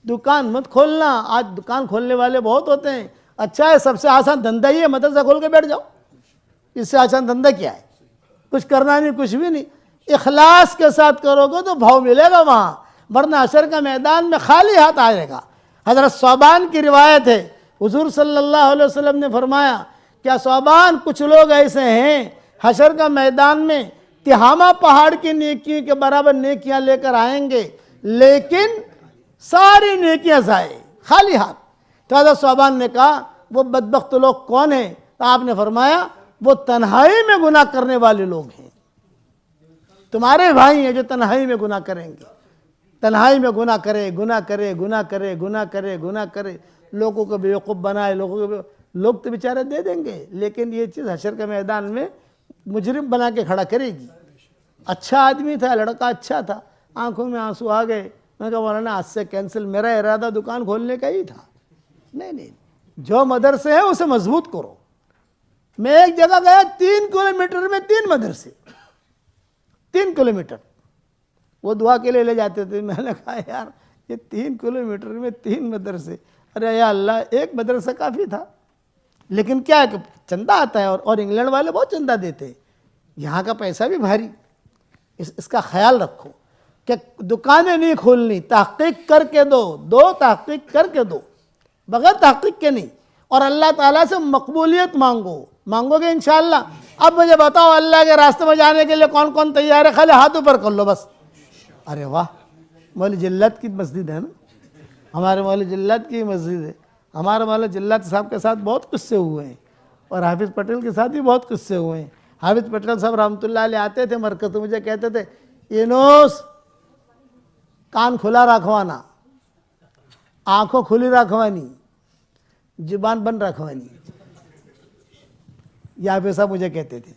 دکان مت کھولنا. آج دکان کھولنے والے بہت ہوتے ہیں. اچھا ہے, سب سے آسان دھندا ہی ہے, مدرسہ کھول کے بیٹھ جاؤ. اس سے آسان دھندا کیا ہے؟ کچھ کرنا نہیں, کچھ بھی نہیں. اخلاص کے ساتھ کرو گے تو بھاؤ ملے گا وہاں, ورنہ حشر کا میدان میں خالی ہاتھ آئے گا. حضرت ثوبان کی روایت ہے, حضور صلی اللہ علیہ وسلم نے فرمایا کیا ثوبان کچھ لوگ ایسے ہیں حشر کا میدان میں تہامہ پہاڑ کی نیکیوں کے برابر نیکیاں لے کر آئیں گے, لیکن ساری نیکیاں ضائع, خالی ہاتھ. تو حضرت ثوبان نے کہا وہ بدبخت لوگ کون ہیں؟ تو آپ نے فرمایا وہ تنہائی میں گناہ کرنے والے لوگ ہیں. تمہارے بھائی ہیں جو تنہائی میں گناہ کریں گے, تنہائی میں گناہ کرے, لوگوں کو بیوقوف بنائے, لوگ تو بیچارے دے دیں گے, لیکن یہ چیز حشر کے میدان میں مجرم بنا کے کھڑا کرے گی. اچھا آدمی تھا, لڑکا اچھا تھا, آنکھوں میں آنسو آ گئے. میں کہا مولانا آج سے کینسل, میرا ارادہ دکان کھولنے کا ہی تھا. نہیں, جو مدرسے ہیں اسے مضبوط کرو. میں ایک جگہ گیا 3 کلومیٹر میں 3 مدرسے, 3 کلومیٹر. وہ دعا کے لیے لے جاتے تھے. میں نے کہا یار یہ 3 کلومیٹر میں 3 مدرسے, ارے یا اللہ ایک مدرسہ کافی تھا. لیکن کیا ہے کہ چندہ آتا ہے, اور انگلینڈ والے بہت چندہ دیتے ہیں, یہاں کا پیسہ بھی بھاری. اس کا خیال رکھو کہ دکانیں نہیں کھولنی, تحقیق کر کے دو تحقیق کر کے دو, بغیر تحقیق کے نہیں. اور اللہ تعالیٰ سے مقبولیت مانگو گے انشاءاللہ. اب مجھے بتاؤ اللہ کے راستے میں جانے کے لیے کون کون تیار ہے؟ خالی ہاتھ اوپر کر لو بس. ارے واہ, مولوی جلات کی مسجد ہے نا, ہمارے مولوی جلات کی مسجد ہے. ہمارے مولانا جلات صاحب کے ساتھ بہت قصے ہوئے ہیں، اور حافظ پٹیل کے ساتھ بھی بہت قصے ہوئے ہیں۔ حافظ پٹیل صاحب رحمۃ اللہ علیہ آتے تھے مرکز، تو مجھے کہتے تھے اینوس کان کھلا رکھوانا، آنکھوں کھلی رکھوانی، زبان بند رکھوانی۔ یہ حافظ صاحب مجھے کہتے تھے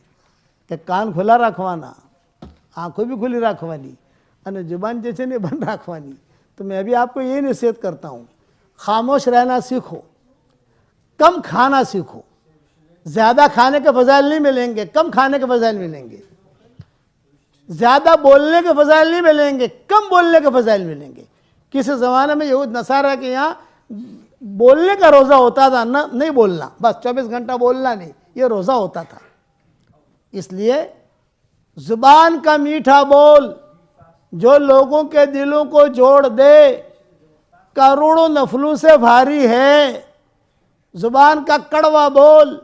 کہ کان کھلا رکھوانا، آنکھوں بھی کھلی رکھوانی، اور زبان جیسے نہیں بند رکھوانی۔ تو میں ابھی آپ کو یہی نصیحت کرتا ہوں، خاموش رہنا سیکھو، کم کھانا سیکھو۔ زیادہ کھانے کے فضائل نہیں ملیں گے، کم کھانے کے فضائل ملیں گے۔ زیادہ بولنے کے فضائل نہیں ملیں گے، کم بولنے کے فضائل ملیں گے۔ کسی زمانے میں یہود نصارہ کے یہاں بولنے کا روزہ ہوتا تھا، نہیں بولنا، بس 24 گھنٹہ بولنا نہیں، یہ روزہ ہوتا تھا۔ اس لیے زبان کا میٹھا بول جو لوگوں کے دلوں کو جوڑ دے کروڑوں نفلوں سے بھاری ہے۔ زبان کا کڑوا بول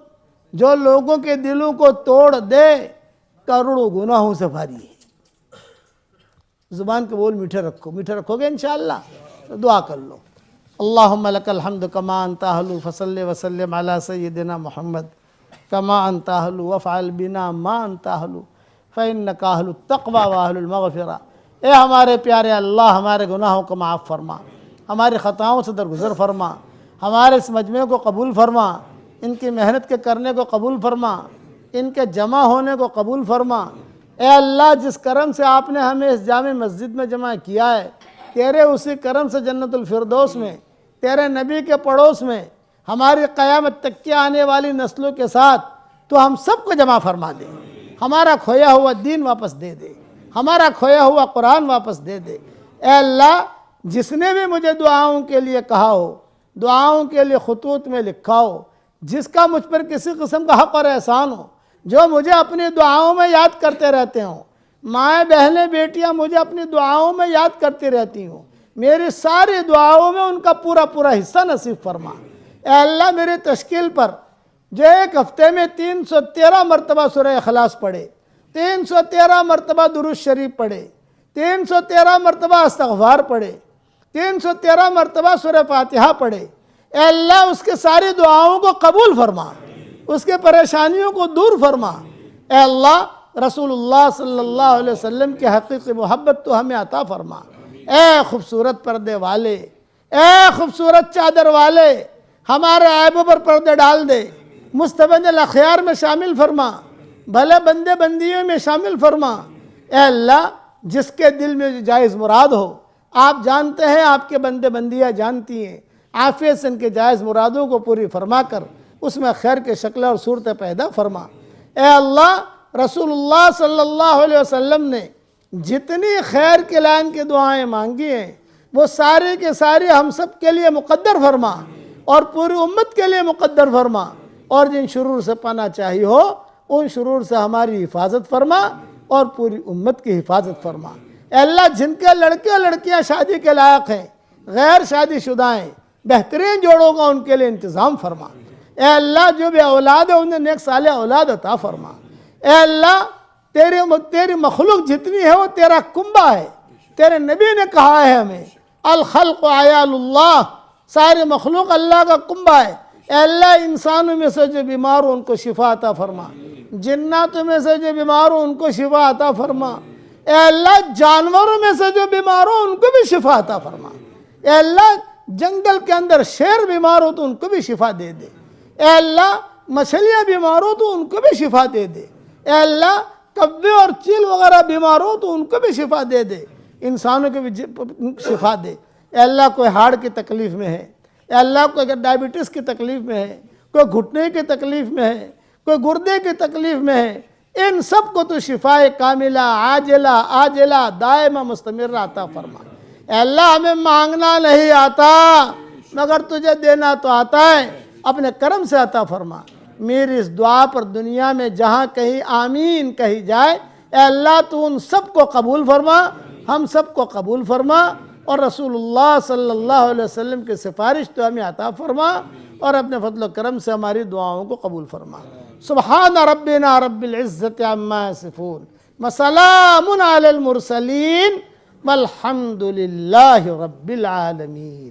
جو لوگوں کے دلوں کو توڑ دے کروڑوں گناہوں سے بھاری ہے۔ زبان کے بول میٹھے رکھو، میٹھے رکھو گے انشاءاللہ تو دعا کر لو۔ اللہم لک الحمد کما انت اہل فصلی وسلم علی سیدنا محمد کما انت اہل وافعل بنا ما انت اہل فانک اہل التقوی واہل المغفرہ۔ اے ہمارے پیارے اللہ، ہمارے گناہوں کو معاف فرما، ہماری خطاؤں سے درگزر فرما، ہمارے اس مجمع کو قبول فرما، ان کی محنت کے کرنے کو قبول فرما، ان کے جمع ہونے کو قبول فرما۔ اے اللہ، جس کرم سے آپ نے ہمیں اس جامع مسجد میں جمع کیا ہے، تیرے اسی کرم سے جنت الفردوس میں، تیرے نبی کے پڑوس میں، ہماری قیامت تک کی آنے والی نسلوں کے ساتھ تو ہم سب کو جمع فرما دے۔ ہمارا کھویا ہوا دین واپس دے دے، ہمارا کھویا ہوا قرآن واپس دے دے۔ اے اللہ، جس نے بھی مجھے دعاؤں کے لیے کہا ہو، دعاؤں کے لیے خطوط میں لکھا ہو، جس کا مجھ پر کسی قسم کا حق اور احسان ہو، جو مجھے اپنی دعاؤں میں یاد کرتے رہتے ہوں، مائیں بہنیں بیٹیاں مجھے اپنی دعاؤں میں یاد کرتی رہتی ہوں، میری ساری دعاؤں میں ان کا پورا پورا حصہ نصیب فرما۔ اے اللہ، میری تشکیل پر جو ایک ہفتے میں 313 مرتبہ سورہ اخلاص پڑھے، 313 مرتبہ درود شریف پڑھے، 313 مرتبہ استغفار پڑھے، 313 مرتبہ سورہ فاتحہ پڑھے، اے اللہ اس کے ساری دعاؤں کو قبول فرما، اس کے پریشانیوں کو دور فرما۔ اے اللہ، رسول اللہ صلی اللہ علیہ وسلم کی حقیقی محبت تو ہمیں عطا فرما۔ اے خوبصورت پردے والے، اے خوبصورت چادر والے، ہمارے عیبوں پر پردے ڈال دے، مستبد الاخیار میں شامل فرما، بھلے بندے بندیوں میں شامل فرما۔ اے اللہ، جس کے دل میں جائز مراد ہو، آپ جانتے ہیں، آپ کے بندے بندیاں جانتی ہیں، عافیت سے ان کے جائز مرادوں کو پوری فرما کر اس میں خیر کے شکل اور صورتیں پیدا فرما۔ اے اللہ، رسول اللہ صلی اللہ علیہ وسلم نے جتنی خیر کے لائن کی دعائیں مانگی ہیں، وہ ساری کے ساری ہم سب کے لیے مقدر فرما اور پوری امت کے لیے مقدر فرما، اور جن شرور سے پناہ چاہی ہو ان شرور سے ہماری حفاظت فرما اور پوری امت کی حفاظت فرما۔ اے اللہ، جن کے لڑکے اور لڑکیاں شادی کے لائق ہیں، غیر شادی شدہ ہیں، بہترین جوڑوں کا ان کے لیے انتظام فرما۔ اے اللہ، جو بھی اولاد ہے انہیں نیک صالح اولاد عطا فرما۔ اے اللہ، تیری مخلوق جتنی ہے وہ تیرا کنبہ ہے، تیرے نبی نے کہا ہے ہمیں الخلق عیال اللہ، ساری مخلوق اللہ کا کنبہ ہے۔ اے اللہ، انسانوں میں سے جو بیمار ہو ان کو شفا عطا فرما، جناتوں میں سے جو بیمار ہو ان کو شفا عطا فرما۔ اے اللہ، جانوروں میں سے جو بیمار ہو ان کو بھی شفا عطا فرما۔ اے اللہ، جنگل کے اندر شیر بیمار ہو تو ان کو بھی شفا دے دے۔ اے اللہ، مچھلیاں بیمار ہو تو ان کو بھی شفا دے دے۔ اے اللہ، کبے اور چیل وغیرہ بیمار ہو تو ان کو بھی شفا دے دے، انسانوں کو بھی شفا دے۔ اے اللہ، کوئی ہاڑ کی تکلیف میں ہے، اے اللہ، کوئی اگر ڈائبٹیز کی تکلیف میں ہے، کوئی گھٹنے کی تکلیف میں ہے، کوئی گردے کی تکلیف میں ہے، ان سب کو تو شفائے کاملہ عاجلہ دائمہ مستمرہ عطا فرما۔ اے اللہ، ہمیں مانگنا نہیں آتا مگر تجھے دینا تو آتا ہے، اپنے کرم سے عطا فرما۔ میری اس دعا پر دنیا میں جہاں کہیں آمین کہی جائے، اے اللہ تو ان سب کو قبول فرما، ہم سب کو قبول فرما، اور رسول اللہ صلی اللہ علیہ وسلم کی سفارش تو ہمیں عطا فرما، اور اپنے فضل و کرم سے ہماری دعاؤں کو قبول فرما۔ سبحان ربنا رب العزت عما یصفون وسلام علی المرسلین والحمد للہ رب العالمین۔